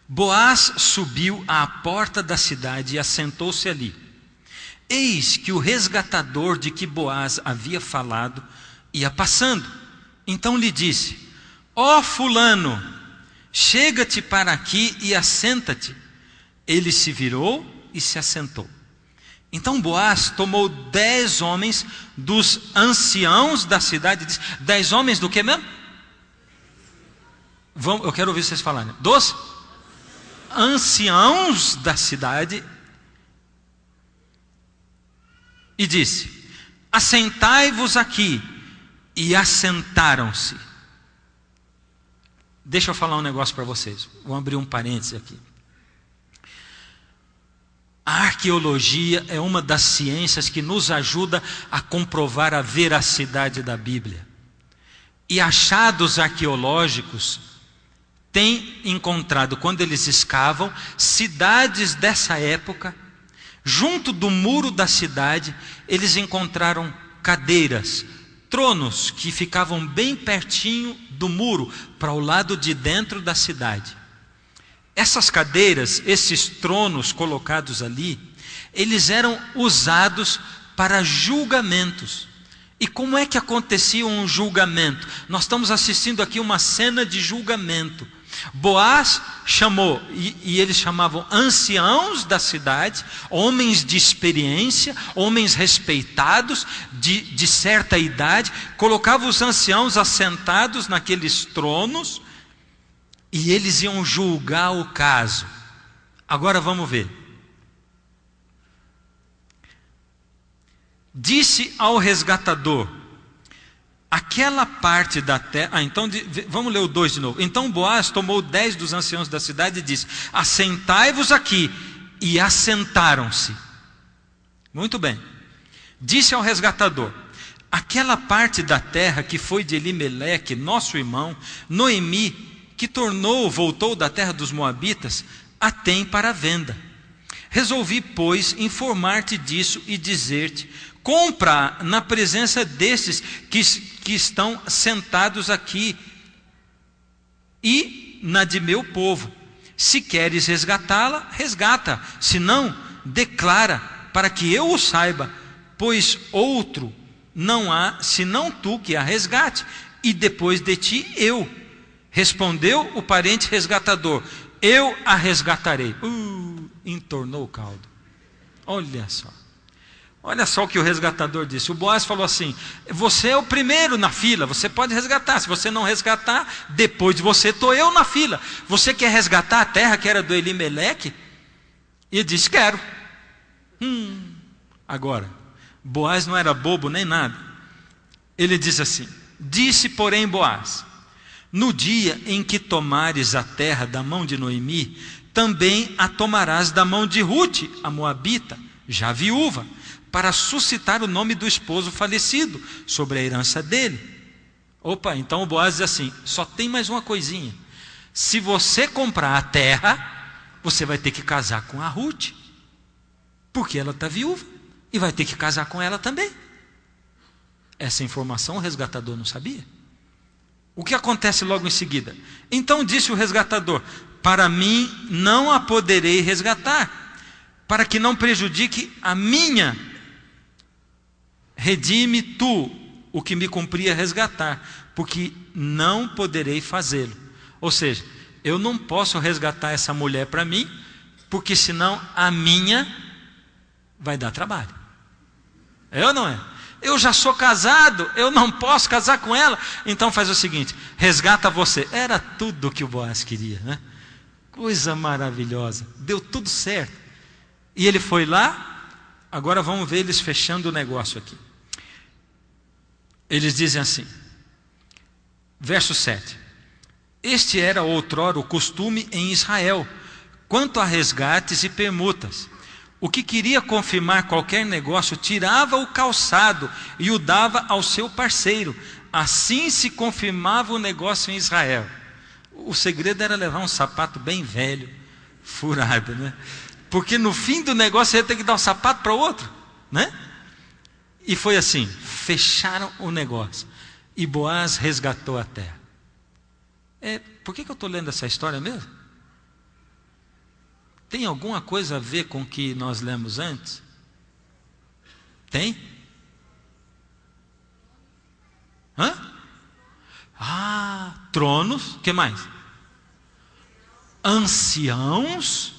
Boaz subiu à porta da cidade e assentou-se ali. Eis que o resgatador de que Boaz havia falado ia passando. Então lhe disse: ó fulano, chega-te para aqui e assenta-te. Ele se virou e se assentou. Então Boaz tomou 10 homens dos anciãos da cidade. 10 homens do que mesmo? Eu quero ouvir vocês falarem. Dos anciãos da cidade, e disse: assentai-vos aqui. E assentaram-se. Deixa eu falar um negócio para vocês. Vou abrir um parênteses aqui. A arqueologia é uma das ciências que nos ajuda a comprovar a veracidade da Bíblia. E achados arqueológicos têm encontrado, quando eles escavam, cidades dessa época. Junto do muro da cidade, eles encontraram cadeiras, tronos que ficavam bem pertinho do muro, para o lado de dentro da cidade. Essas cadeiras, esses tronos colocados ali, eles eram usados para julgamentos. E como é que acontecia um julgamento? Nós estamos assistindo aqui uma cena de julgamento. Boaz chamou, e eles chamavam anciãos da cidade, homens de experiência, homens respeitados, de certa idade, colocava os anciãos assentados naqueles tronos, e eles iam julgar o caso. Agora vamos ver. Disse ao resgatador: aquela parte da terra... então vamos ler o 2 de novo. Então Boaz tomou 10 dos anciãos da cidade e disse: assentai-vos aqui. E assentaram-se. Muito bem. Disse ao resgatador: aquela parte da terra que foi de Elimeleque, nosso irmão, Noemi, que voltou da terra dos Moabitas, a tem para venda. Resolvi, pois, informar-te disso e dizer-te: compra na presença destes que estão sentados aqui e na de meu povo. Se queres resgatá-la, resgata. Se não, declara, para que eu o saiba, pois outro não há, senão tu que a resgate, e depois de ti eu. Respondeu o parente resgatador: eu a resgatarei. Entornou o caldo. Olha só o que o resgatador disse. O Boaz falou assim: você é o primeiro na fila, você pode resgatar. Se você não resgatar, depois de você estou eu na fila. Você quer resgatar a terra que era do Elimeleque? E ele disse: quero. Agora, Boaz não era bobo nem nada. Ele diz assim: disse porém Boaz: no dia em que tomares a terra da mão de Noemi, também a tomarás da mão de Rute, a moabita, já viúva, para suscitar o nome do esposo falecido sobre a herança dele. Então o Boaz diz assim: só tem mais uma coisinha. Se você comprar a terra, você vai ter que casar com a Rute, porque ela está viúva, e vai ter que casar com ela também. Essa informação o resgatador não sabia. O que acontece logo em seguida? Então disse o resgatador: para mim não a poderei resgatar, para que não prejudique a minha. Redime tu o que me cumpria resgatar, porque não poderei fazê-lo. Ou seja, eu não posso resgatar essa mulher para mim, porque senão a minha vai dar trabalho. É ou não é? Eu já sou casado, eu não posso casar com ela. Então faz o seguinte: resgata você. Era tudo o que o Boaz queria, né? Coisa maravilhosa, deu tudo certo. E ele foi lá. Agora vamos ver eles fechando o negócio aqui. Eles dizem assim, verso 7: este era outrora o costume em Israel, quanto a resgates e permutas. O que queria confirmar qualquer negócio, tirava o calçado e o dava ao seu parceiro. Assim se confirmava o negócio em Israel. O segredo era levar um sapato bem velho, furado, né? Porque no fim do negócio você ia ter que dar um sapato para o outro, né? E foi assim, fecharam o negócio. E Boaz resgatou a terra. Por que eu estou lendo essa história mesmo? Tem alguma coisa a ver com o que nós lemos antes? Tem? Tronos, o que mais? Anciãos.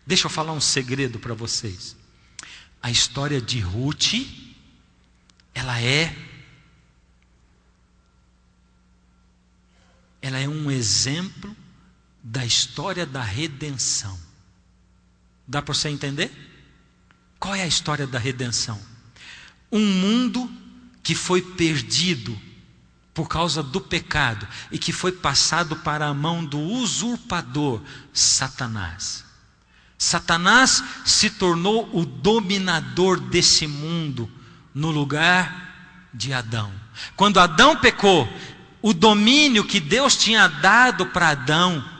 Deixa eu falar um segredo para vocês. A história de Rute, ela é um exemplo da história da redenção. Dá para você entender? Qual é a história da redenção? Um mundo que foi perdido por causa do pecado e que foi passado para a mão do usurpador, Satanás. Satanás se tornou o dominador desse mundo no lugar de Adão. Quando Adão pecou, o domínio que Deus tinha dado para Adão,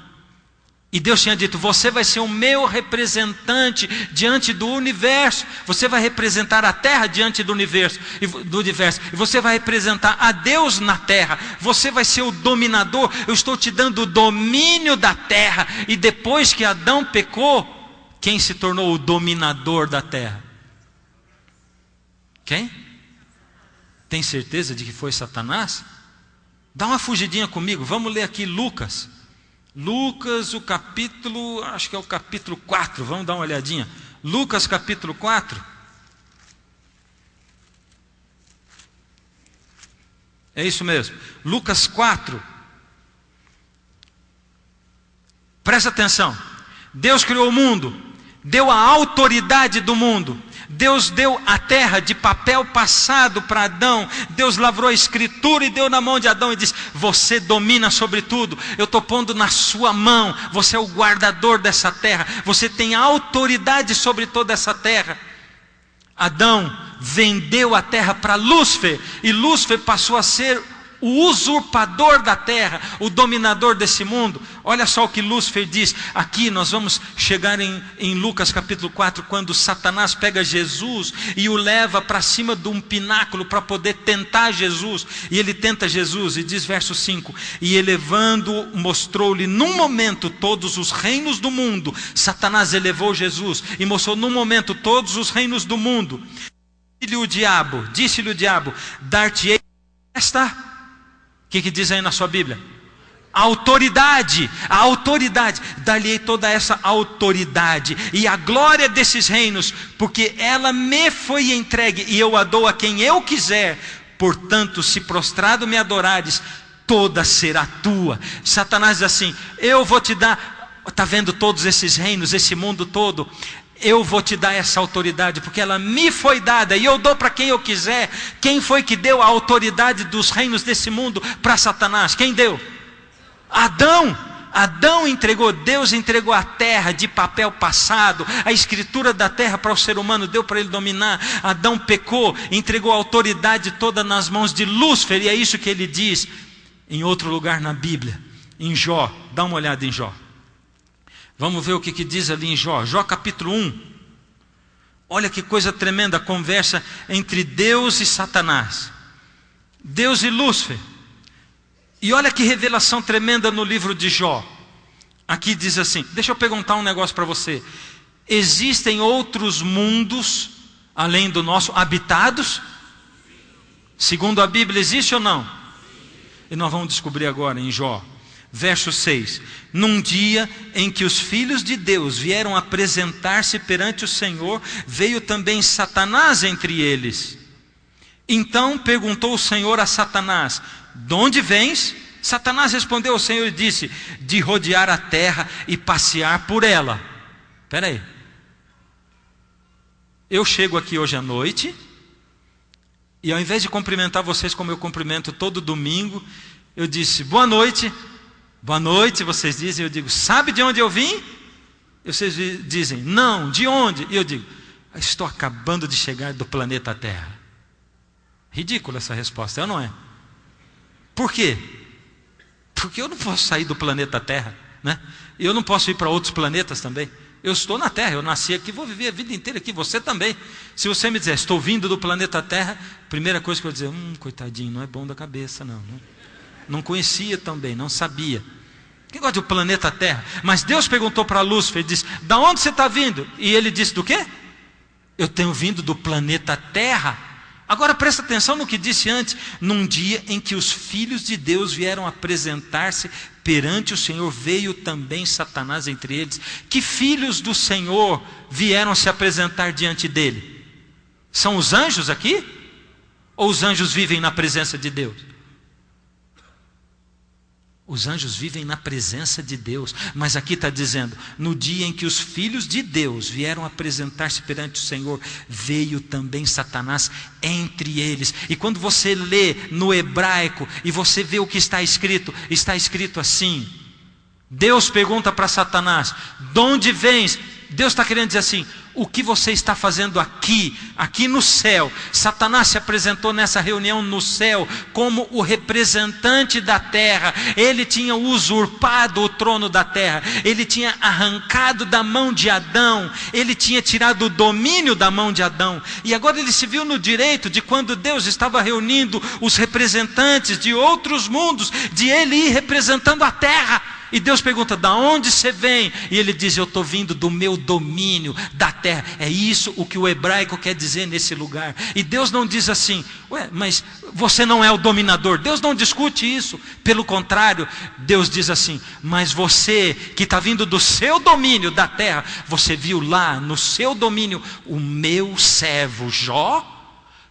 e Deus tinha dito: você vai ser o meu representante diante do universo, você vai representar a terra diante do universo, e você vai representar a Deus na terra, você vai ser o dominador, eu estou te dando o domínio da terra. E depois que Adão pecou, quem se tornou o dominador da terra? Quem? Tem certeza de que foi Satanás? Dá uma fugidinha comigo, vamos ler aqui Lucas, o capítulo, acho que é o capítulo 4, vamos dar uma olhadinha. Lucas capítulo 4. É isso mesmo. Lucas 4. Presta atenção. Deus criou o mundo, deu a autoridade do mundo. Deus deu a terra de papel passado para Adão. Deus lavrou a escritura e deu na mão de Adão e disse: você domina sobre tudo, eu estou pondo na sua mão, você é o guardador dessa terra, você tem autoridade sobre toda essa terra. Adão vendeu a terra para Lúcifer, e Lúcifer passou a ser o usurpador da terra, o dominador desse mundo. Olha só o que Lúcifer diz. Aqui nós vamos chegar em Lucas capítulo 4, quando Satanás pega Jesus e o leva para cima de um pináculo para poder tentar Jesus. E ele tenta Jesus, e diz verso 5: e elevando, mostrou-lhe num momento todos os reinos do mundo. Satanás elevou Jesus e mostrou num momento todos os reinos do mundo. Disse-lhe o diabo: dar-te-ei esta... O que diz aí na sua Bíblia? A autoridade, dar-lhe-ei toda essa autoridade e a glória desses reinos, porque ela me foi entregue e eu a dou a quem eu quiser. Portanto, se prostrado me adorares, toda será tua. Satanás diz assim: eu vou te dar, está vendo todos esses reinos, esse mundo todo? Eu vou te dar essa autoridade, porque ela me foi dada, e eu dou para quem eu quiser. Quem foi que deu a autoridade dos reinos desse mundo para Satanás? Quem deu? Adão. Adão entregou, Deus entregou a terra de papel passado, a escritura da terra para o ser humano, deu para ele dominar. Adão pecou, entregou a autoridade toda nas mãos de Lúcifer, e é isso que ele diz em outro lugar na Bíblia, em Jó. Dá uma olhada em Jó. Vamos ver o que diz ali em Jó. Jó capítulo 1. Olha que coisa tremenda, a conversa entre Deus e Satanás, Deus e Lúcifer. E olha que revelação tremenda no livro de Jó. Aqui diz assim, deixa eu perguntar um negócio para você. Existem outros mundos além do nosso, habitados? Segundo a Bíblia, existe ou não? E nós vamos descobrir agora em Jó. Verso 6: num dia em que os filhos de Deus vieram apresentar-se perante o Senhor, veio também Satanás entre eles. Então perguntou o Senhor a Satanás: de onde vens? Satanás respondeu ao Senhor e disse: de rodear a terra e passear por ela. Espera aí, eu chego aqui hoje à noite, e ao invés de cumprimentar vocês como eu cumprimento todo domingo, eu disse: boa noite. Boa noite, vocês dizem. Eu digo: sabe de onde eu vim? Vocês dizem: não, de onde? E eu digo: estou acabando de chegar do planeta Terra. Ridícula essa resposta, não é? Por quê? Porque eu não posso sair do planeta Terra, né? E eu não posso ir para outros planetas também. Eu estou na Terra, eu nasci aqui, vou viver a vida inteira aqui, você também. Se você me dizer: estou vindo do planeta Terra, primeira coisa que eu vou dizer: coitadinho, não é bom da cabeça não, né? Não conhecia também, não sabia. Quem gosta do planeta Terra? Mas Deus perguntou para Lúcifer, disse: da onde você está vindo? E ele disse: do quê? Eu tenho vindo do planeta Terra. Agora presta atenção no que disse antes: num dia em que os filhos de Deus vieram apresentar-se perante o Senhor, veio também Satanás entre eles. Que filhos do Senhor vieram se apresentar diante dele? São os anjos aqui? Ou os anjos vivem na presença de Deus? Os anjos vivem na presença de Deus, mas aqui está dizendo: no dia em que os filhos de Deus vieram apresentar-se perante o Senhor, veio também Satanás entre eles. E quando você lê no hebraico e você vê o que está escrito assim: Deus pergunta para Satanás: de onde vens? Deus está querendo dizer assim: o que você está fazendo aqui no céu? Satanás se apresentou nessa reunião no céu como o representante da terra. Ele tinha usurpado o trono da terra, ele tinha arrancado da mão de Adão, ele tinha tirado o domínio da mão de Adão, e agora ele se viu no direito de, quando Deus estava reunindo os representantes de outros mundos, de ele ir representando a terra. E Deus pergunta: da onde você vem? E ele diz: eu estou vindo do meu domínio da terra. É isso o que o hebraico quer dizer nesse lugar. E Deus não diz assim: mas você não é o dominador. Deus não discute isso. Pelo contrário, Deus diz assim: mas você que está vindo do seu domínio da terra, você viu lá no seu domínio o meu servo Jó?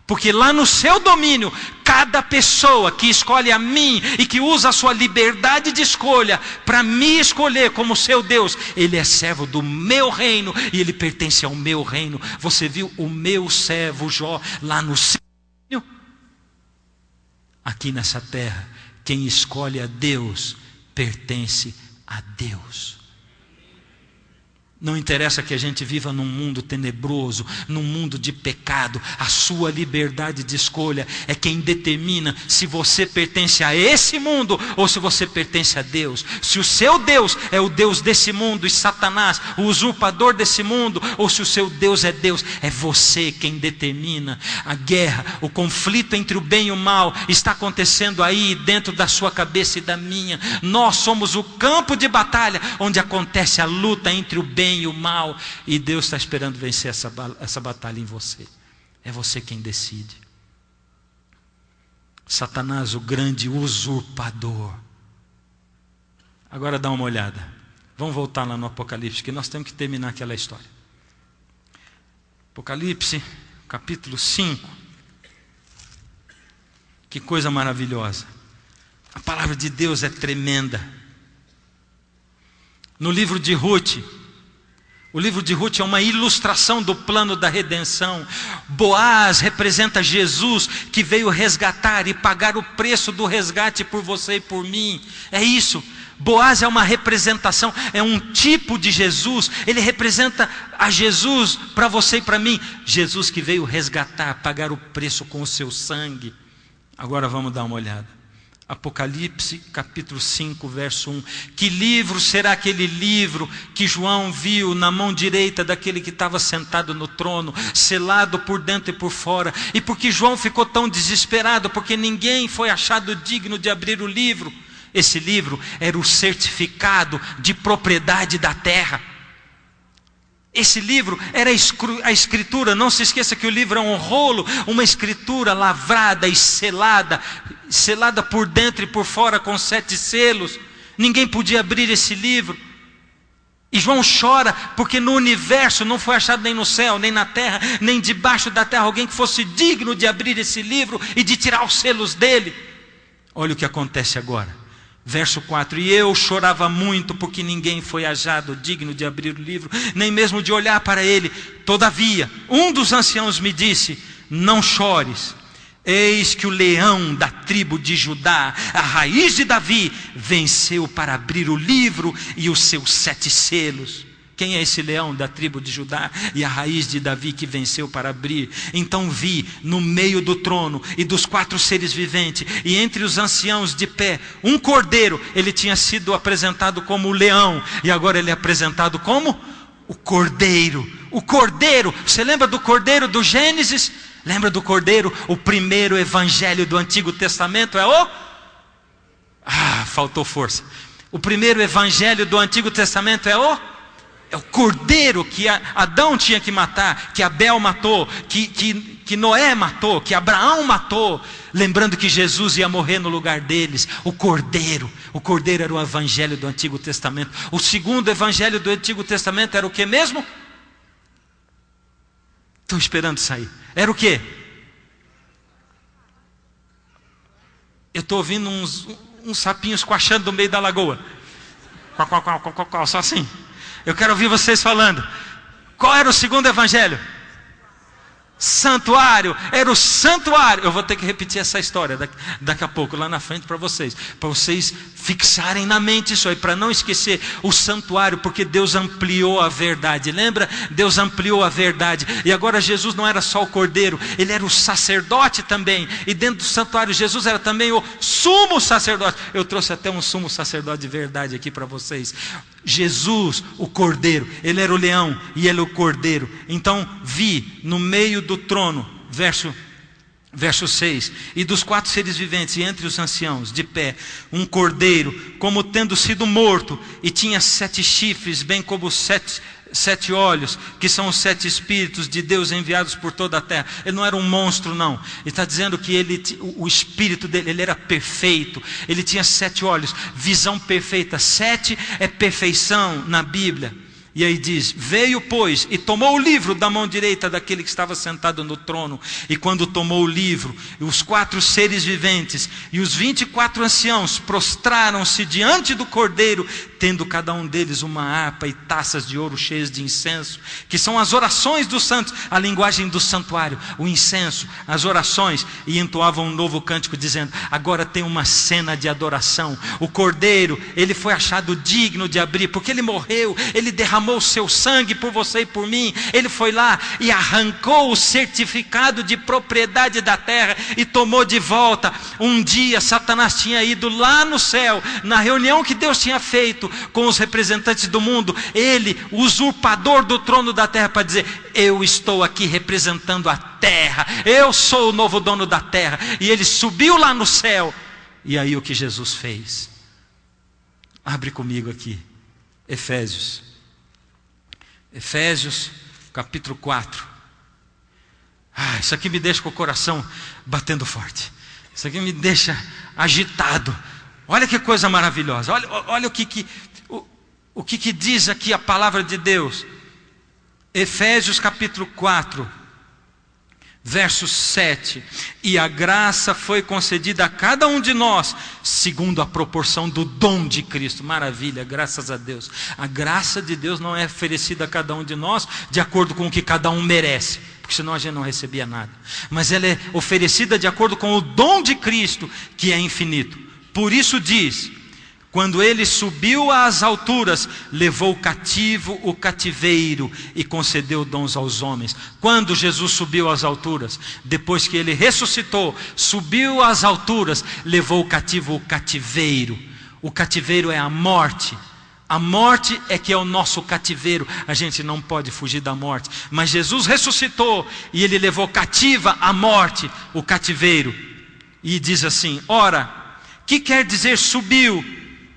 Porque lá no seu domínio, cada pessoa que escolhe a mim e que usa a sua liberdade de escolha para me escolher como seu Deus, ele é servo do meu reino e ele pertence ao meu reino. Você viu o meu servo Jó lá no céu? Aqui nessa terra, quem escolhe a Deus pertence a Deus. Não interessa que a gente viva num mundo tenebroso, num mundo de pecado. A sua liberdade de escolha é quem determina se você pertence a esse mundo ou se você pertence a Deus. Se o seu Deus é o Deus desse mundo e Satanás, o usurpador desse mundo, ou se o seu Deus, é você quem determina. A guerra, o conflito entre o bem e o mal está acontecendo aí dentro da sua cabeça e da minha. Nós somos o campo de batalha onde acontece a luta entre o bem e o mal, e Deus está esperando vencer essa batalha em você. É você quem decide. Satanás, o grande usurpador. Agora dá uma olhada. Vamos voltar lá no Apocalipse, que nós temos que terminar aquela história. Apocalipse, capítulo 5. Que coisa maravilhosa. A palavra de Deus é tremenda. No livro de Ruth, o livro de Ruth é uma ilustração do plano da redenção. Boaz representa Jesus que veio resgatar e pagar o preço do resgate por você e por mim. É isso. Boaz é uma representação, é um tipo de Jesus. Ele representa a Jesus para você e para mim. Jesus que veio resgatar, pagar o preço com o seu sangue. Agora vamos dar uma olhada. Apocalipse, capítulo 5, verso 1. Que livro será aquele livro que João viu na mão direita daquele que estava sentado no trono, selado por dentro e por fora? E por que João ficou tão desesperado? Porque ninguém foi achado digno de abrir o livro. Esse livro era o certificado de propriedade da terra. Esse livro era a escritura. Não se esqueça que o livro é um rolo, uma escritura lavrada e selada por dentro e por fora com 7 selos. Ninguém podia abrir esse livro. E João chora porque no universo não foi achado nem no céu, nem na terra, nem debaixo da terra alguém que fosse digno de abrir esse livro e de tirar os selos dele. Olha o que acontece agora. Verso 4, e eu chorava muito porque ninguém foi achado digno de abrir o livro, nem mesmo de olhar para ele. Todavia, um dos anciãos me disse, não chores, eis que o leão da tribo de Judá, a raiz de Davi, venceu para abrir o livro e os seus 7 selos. Quem é esse leão da tribo de Judá e a raiz de Davi que venceu para abrir? Então vi no meio do trono e dos 4 seres viventes e entre os anciãos de pé um cordeiro. Ele tinha sido apresentado como o leão e agora ele é apresentado como o cordeiro. O cordeiro, você lembra do cordeiro do Gênesis? Lembra do cordeiro? O primeiro evangelho do Antigo Testamento é o... faltou força. O primeiro evangelho do Antigo Testamento é o cordeiro que Adão tinha que matar, que Abel matou, que Noé matou, que Abraão matou, lembrando que Jesus ia morrer no lugar deles. O cordeiro era o evangelho do Antigo Testamento. O segundo evangelho do Antigo Testamento era o que mesmo? Estou esperando sair. Era o que? Eu estou ouvindo uns sapinhos coachando no meio da lagoa. Só assim. Eu quero ouvir vocês falando. Qual era o segundo evangelho? Santuário. Era o santuário. Eu vou ter que repetir essa história daqui a pouco, lá na frente para vocês fixarem na mente isso aí, para não esquecer o santuário, porque Deus ampliou a verdade. Lembra? Deus ampliou a verdade. E agora Jesus não era só o cordeiro, ele era o sacerdote também. E dentro do santuário Jesus era também o sumo sacerdote. Eu trouxe até um sumo sacerdote de verdade aqui para vocês. Jesus, o cordeiro, ele era o leão e ele é o cordeiro. Então vi no meio do trono, verso 6, e dos 4 seres viventes e entre os anciãos de pé, um cordeiro como tendo sido morto, e tinha 7 chifres, bem como 7 olhos, que são os 7 espíritos de Deus enviados por toda a terra. Ele não era um monstro, não. Ele está dizendo que o espírito dele, ele era perfeito. Ele tinha 7 olhos, visão perfeita. 7 é perfeição na Bíblia. E aí diz: veio, pois, e tomou o livro da mão direita daquele que estava sentado no trono. E quando tomou o livro, os 4 seres viventes e os 24 anciãos prostraram-se diante do Cordeiro, tendo cada um deles uma harpa e taças de ouro cheias de incenso, que são as orações dos santos, a linguagem do santuário, o incenso, as orações, e entoavam um novo cântico dizendo: agora tem uma cena de adoração. O Cordeiro, ele foi achado digno de abrir, porque ele morreu, ele derramou o seu sangue por você e por mim. Ele foi lá e arrancou o certificado de propriedade da terra e tomou de volta. Um dia Satanás tinha ido lá no céu, na reunião que Deus tinha feito com os representantes do mundo, ele, o usurpador do trono da terra, para dizer: eu estou aqui representando a terra, eu sou o novo dono da terra. E ele subiu lá no céu. E aí o que Jesus fez? Abre comigo aqui, Efésios capítulo 4. Isso aqui me deixa com o coração batendo forte. Isso aqui me deixa agitado. Olha que coisa maravilhosa. Olha o que diz aqui a palavra de Deus. Efésios capítulo 4, verso 7. E a graça foi concedida a cada um de nós, segundo a proporção do dom de Cristo. Maravilha, graças a Deus. A graça de Deus não é oferecida a cada um de nós de acordo com o que cada um merece, porque senão a gente não recebia nada. Mas ela é oferecida de acordo com o dom de Cristo, que é infinito. Por isso diz: quando ele subiu às alturas, levou cativo o cativeiro e concedeu dons aos homens. Quando Jesus subiu às alturas, depois que ele ressuscitou, subiu às alturas, levou cativo o cativeiro. O cativeiro é a morte. A morte é que é o nosso cativeiro. A gente não pode fugir da morte. Mas Jesus ressuscitou e ele levou cativa a morte, o cativeiro. E diz assim: ora, que quer dizer subiu?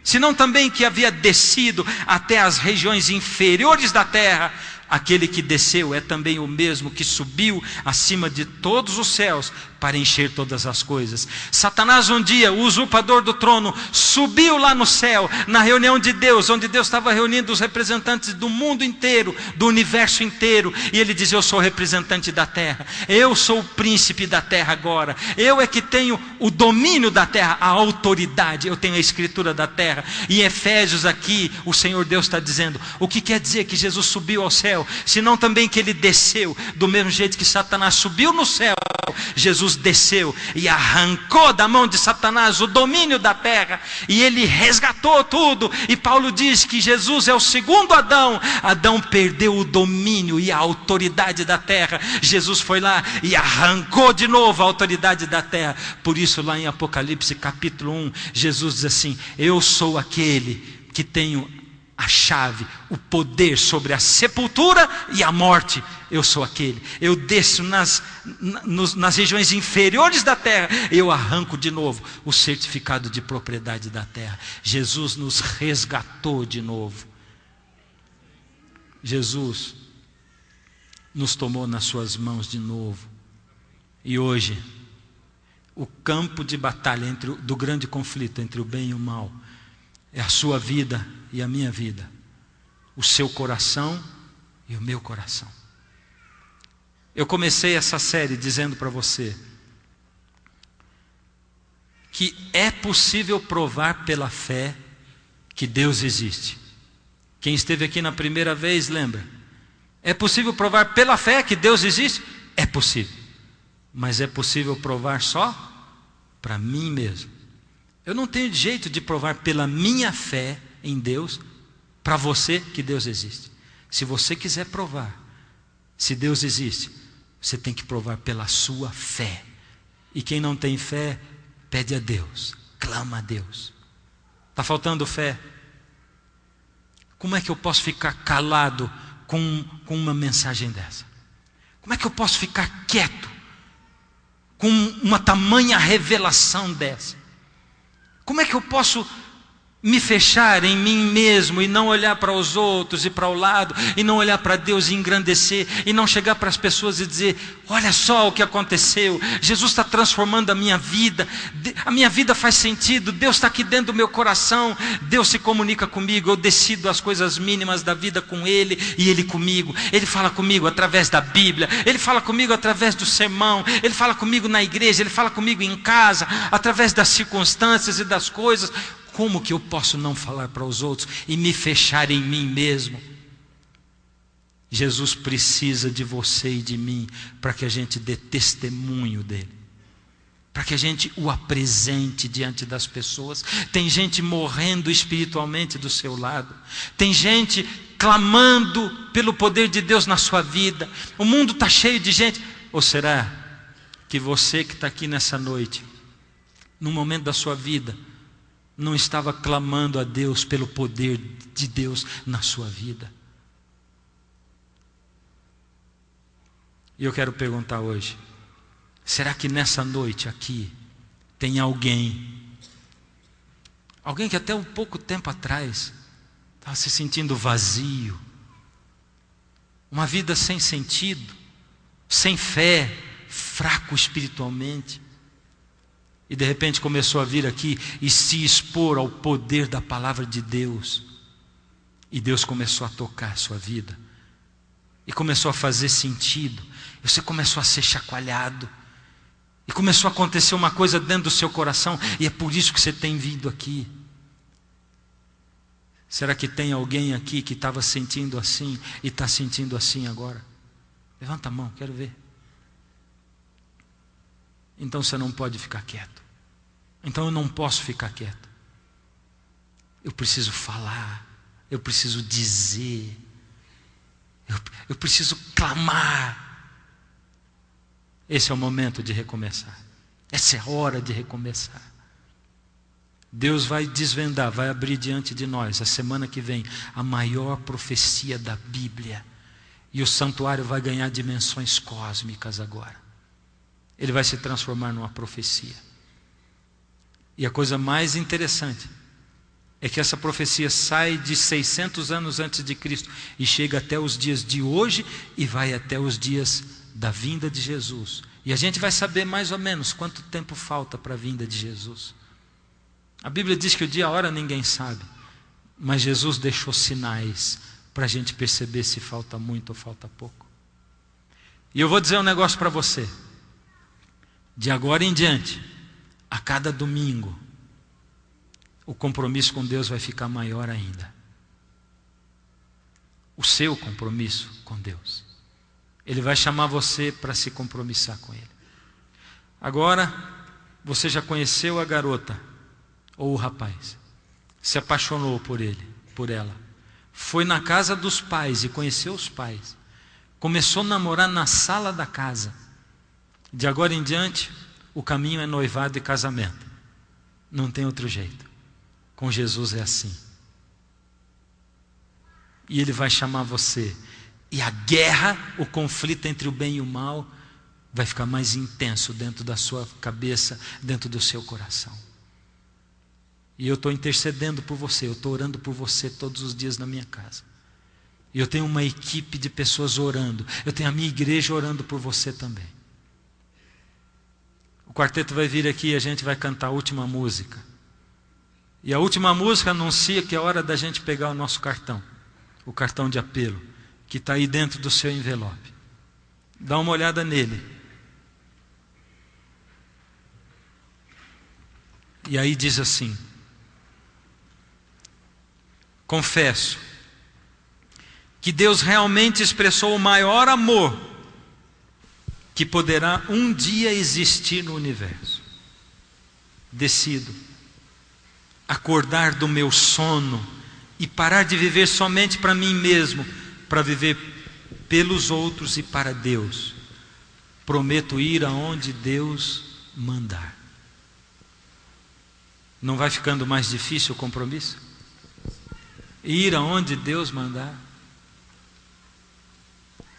Senão também que havia descido até as regiões inferiores da terra. Aquele que desceu é também o mesmo que subiu acima de todos os céus para encher todas as coisas. Satanás um dia, o usurpador do trono, subiu lá no céu, na reunião de Deus, onde Deus estava reunindo os representantes do mundo inteiro, do universo inteiro, e ele diz: eu sou representante da terra, eu sou o príncipe da terra agora, eu é que tenho o domínio da terra, a autoridade, eu tenho a escritura da terra. E em Efésios aqui, o Senhor Deus está dizendo: o que quer dizer que Jesus subiu ao céu? Senão também que ele desceu, do mesmo jeito que Satanás subiu no céu, Jesus desceu e arrancou da mão de Satanás o domínio da terra, e ele resgatou tudo. E Paulo diz que Jesus é o segundo Adão. Adão perdeu o domínio e a autoridade da terra. Jesus foi lá e arrancou de novo a autoridade da terra. Por isso lá em Apocalipse capítulo 1, Jesus diz assim: eu sou aquele que tenho a chave, o poder sobre a sepultura e a morte. Eu sou aquele. Eu desço nas regiões inferiores da terra, eu arranco de novo o certificado de propriedade da terra. Jesus nos resgatou de novo. Jesus nos tomou nas suas mãos de novo. E hoje, o campo de batalha do grande conflito entre o bem e o mal é a sua vida e a minha vida, o seu coração e o meu coração. Eu comecei essa série dizendo para você que é possível provar pela fé que Deus existe. Quem esteve aqui na primeira vez lembra? É possível provar pela fé que Deus existe? É possível. Mas é possível provar só para mim mesmo. Eu não tenho jeito de provar pela minha fé em Deus para você que Deus existe. Se você quiser provar se Deus existe, você tem que provar pela sua fé. E quem não tem fé, pede a Deus, clama a Deus. Está faltando fé? Como é que eu posso ficar calado com uma mensagem dessa? Como é que eu posso ficar quieto com uma tamanha revelação dessa? Como é que eu posso me fechar em mim mesmo e não olhar para os outros e para o lado, e não olhar para Deus e engrandecer, e não chegar para as pessoas e dizer: olha só o que aconteceu, Jesus está transformando a minha vida faz sentido, Deus está aqui dentro do meu coração, Deus se comunica comigo, eu decido as coisas mínimas da vida com Ele e Ele comigo. Ele fala comigo através da Bíblia, Ele fala comigo através do sermão, Ele fala comigo na igreja, Ele fala comigo em casa, através das circunstâncias e das coisas. Como que eu posso não falar para os outros e me fechar em mim mesmo? Jesus precisa de você e de mim para que a gente dê testemunho dele, para que a gente o apresente diante das pessoas. Tem gente morrendo espiritualmente do seu lado, tem gente clamando pelo poder de Deus na sua vida. O mundo está cheio de gente. Ou será que você que está aqui nessa noite, no momento da sua vida, não estava clamando a Deus pelo poder de Deus na sua vida? E eu quero perguntar hoje: será que nessa noite aqui tem alguém que até um pouco tempo atrás estava se sentindo vazio, uma vida sem sentido, sem fé, fraco espiritualmente, e de repente começou a vir aqui e se expor ao poder da palavra de Deus, e Deus começou a tocar a sua vida, e começou a fazer sentido, e você começou a ser chacoalhado, e começou a acontecer uma coisa dentro do seu coração, e é por isso que você tem vindo aqui. Será que tem alguém aqui que estava sentindo assim e está sentindo assim agora? Levanta a mão, quero ver. Então você não pode ficar quieto. Então eu não posso ficar quieto. Eu preciso falar, eu preciso dizer, eu preciso clamar. Esse é o momento de recomeçar. Essa é a hora de recomeçar. Deus vai desvendar, vai abrir diante de nós, a semana que vem, a maior profecia da Bíblia. E o santuário vai ganhar dimensões cósmicas agora. Ele vai se transformar numa profecia. E a coisa mais interessante é que essa profecia sai de 600 anos antes de Cristo e chega até os dias de hoje e vai até os dias da vinda de Jesus. E a gente vai saber mais ou menos quanto tempo falta para a vinda de Jesus. A Bíblia diz que o dia e a hora ninguém sabe, mas Jesus deixou sinais para a gente perceber se falta muito ou falta pouco. E eu vou dizer um negócio para você. De agora em diante, a cada domingo, o compromisso com Deus vai ficar maior ainda. O seu compromisso com Deus. Ele vai chamar você para se compromissar com Ele. Agora, você já conheceu a garota ou o rapaz, se apaixonou por ele, por ela, foi na casa dos pais e conheceu os pais, começou a namorar na sala da casa. De agora em diante, o caminho é noivado e casamento. Não tem outro jeito. Com Jesus é assim. E Ele vai chamar você. E a guerra, o conflito entre o bem e o mal, vai ficar mais intenso dentro da sua cabeça, dentro do seu coração. E eu estou intercedendo por você, eu estou orando por você todos os dias na minha casa. E eu tenho uma equipe de pessoas orando. Eu tenho a minha igreja orando por você também. O quarteto vai vir aqui e a gente vai cantar a última música. E a última música anuncia que é hora da gente pegar o nosso cartão. O cartão de apelo, que está aí dentro do seu envelope. Dá uma olhada nele. E aí diz assim: confesso que Deus realmente expressou o maior amor que poderá um dia existir no universo. Decido acordar do meu sono e parar de viver somente para mim mesmo, para viver pelos outros e para Deus. Prometo ir aonde Deus mandar. Não vai ficando mais difícil o compromisso? Ir aonde Deus mandar.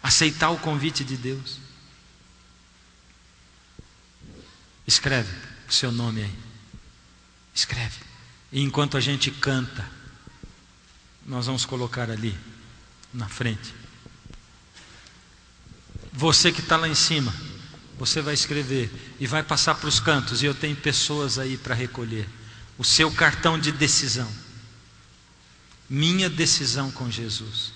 Aceitar o convite de Deus. Escreve o seu nome aí. Escreve. E enquanto a gente canta, nós vamos colocar ali na frente. Você que está lá em cima, você vai escrever e vai passar para os cantos. E eu tenho pessoas aí para recolher o seu cartão de decisão. Minha decisão com Jesus.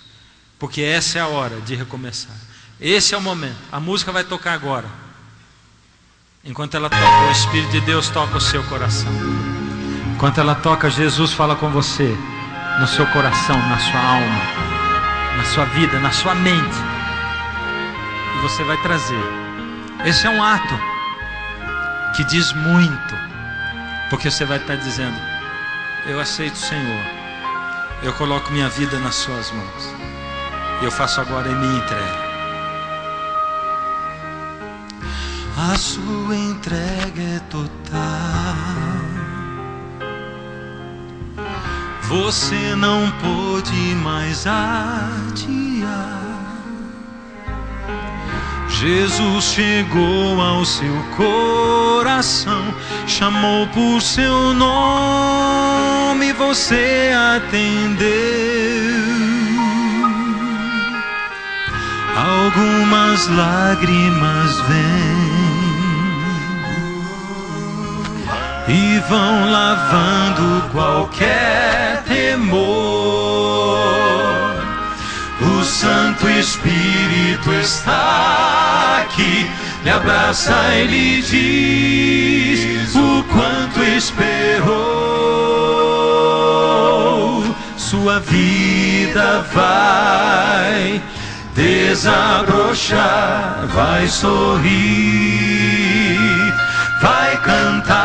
Porque essa é a hora de recomeçar. Esse é o momento. A música vai tocar agora. Enquanto ela toca, o Espírito de Deus toca o seu coração. Enquanto ela toca, Jesus fala com você, no seu coração, na sua alma, na sua vida, na sua mente. E você vai trazer. Esse é um ato que diz muito, porque você vai estar dizendo: eu aceito o Senhor, eu coloco minha vida nas suas mãos, e eu faço agora em minha entrega. A sua entrega é total. Você não pôde mais adiar. Jesus chegou ao seu coração, chamou por seu nome, você atendeu. Algumas lágrimas vêm e vão lavando qualquer temor. O Santo Espírito está aqui, lhe abraça e lhe diz o quanto esperou. Sua vida vai desabrochar, vai sorrir, vai cantar,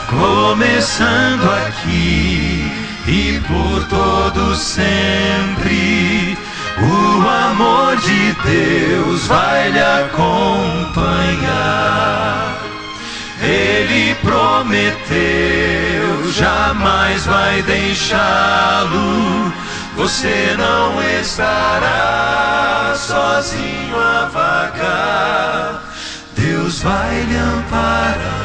começando aqui e por todo sempre. O amor de Deus vai lhe acompanhar. Ele prometeu, jamais vai deixá-lo. Você não estará sozinho a vagar. Deus vai lhe amparar.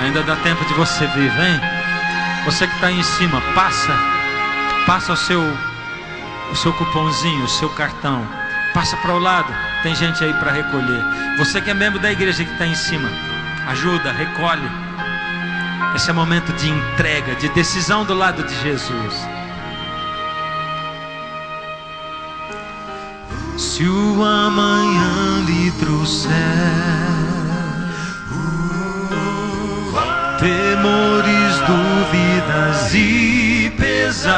Ainda dá tempo de você vir, vem. Você que está aí em cima, passa o seu cupomzinho, o seu cartão. Passa para o lado, tem gente aí para recolher. Você que é membro da igreja que está em cima, ajuda, recolhe. Esse é momento de entrega, de decisão do lado de Jesus. Se o amanhã lhe trouxer temores, dúvidas e pesar,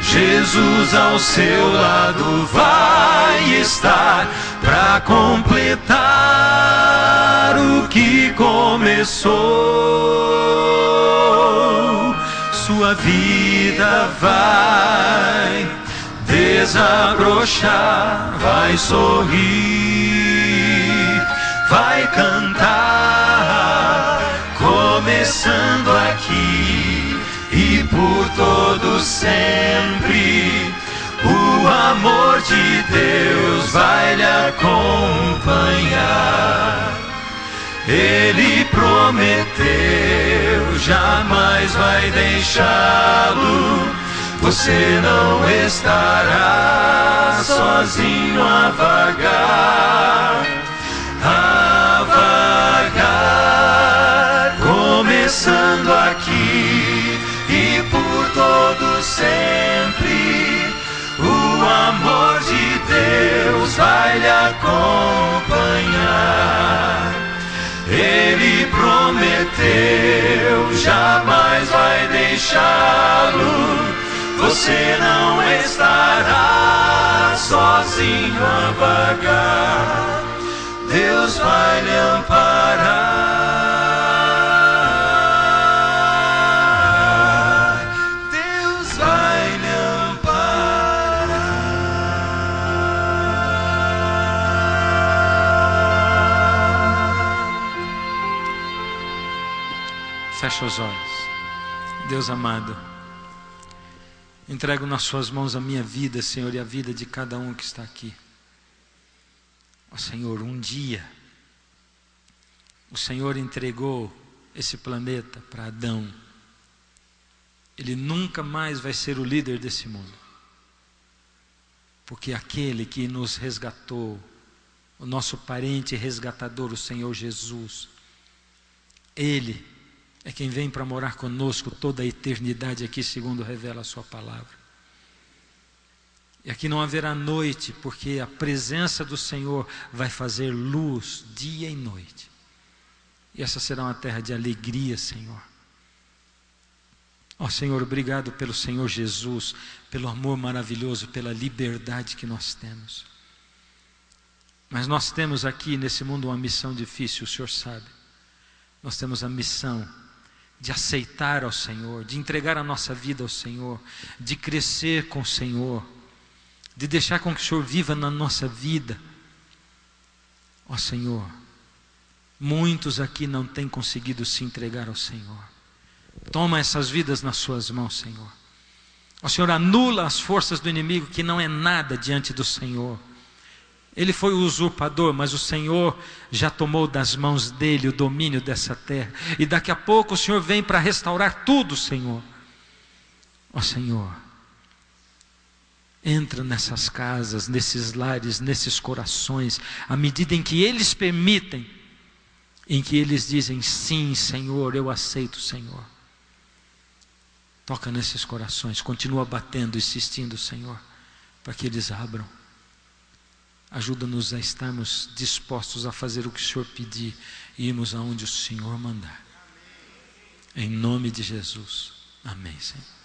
Jesus ao seu lado vai estar para completar o que começou. Sua vida vai desabrochar, vai sorrir, vai cantar, começando aqui e por todo sempre. O amor de Deus vai lhe acompanhar. Ele prometeu, jamais vai deixá-lo. Você não estará sozinho a vagar, começando aqui e por todo sempre. O amor de Deus vai lhe acompanhar. Ele prometeu, jamais vai deixá-lo. Você não estará sozinho a vagar. Deus vai lhe amparar. Deus vai lhe amparar. Fecha os olhos. Deus amado, entrego nas suas mãos a minha vida, Senhor, e a vida de cada um que está aqui. Ó Senhor, um dia o Senhor entregou esse planeta para Adão. Ele nunca mais vai ser o líder desse mundo, porque aquele que nos resgatou, o nosso parente resgatador, o Senhor Jesus, Ele é quem vem para morar conosco toda a eternidade aqui, segundo revela a sua palavra. E aqui não haverá noite, porque a presença do Senhor vai fazer luz dia e noite. E essa será uma terra de alegria, Senhor. Ó Senhor, obrigado pelo Senhor Jesus, pelo amor maravilhoso, pela liberdade que nós temos. Mas nós temos aqui nesse mundo uma missão difícil, o Senhor sabe. Nós temos a missão de aceitar ao Senhor, de entregar a nossa vida ao Senhor, de crescer com o Senhor, de deixar com que o Senhor viva na nossa vida. Ó Senhor, muitos aqui não têm conseguido se entregar ao Senhor. Toma essas vidas nas suas mãos, Senhor. Ó Senhor, anula as forças do inimigo, que não é nada diante do Senhor. Ele foi o usurpador, mas o Senhor já tomou das mãos dele o domínio dessa terra. E daqui a pouco o Senhor vem para restaurar tudo, Senhor. Ó Senhor, entra nessas casas, nesses lares, nesses corações, à medida em que eles permitem, em que eles dizem, sim, Senhor, eu aceito, Senhor. Toca nesses corações, continua batendo, insistindo, Senhor, para que eles abram. Ajuda-nos a estarmos dispostos a fazer o que o Senhor pedir e irmos aonde o Senhor mandar. Em nome de Jesus. Amém, Senhor.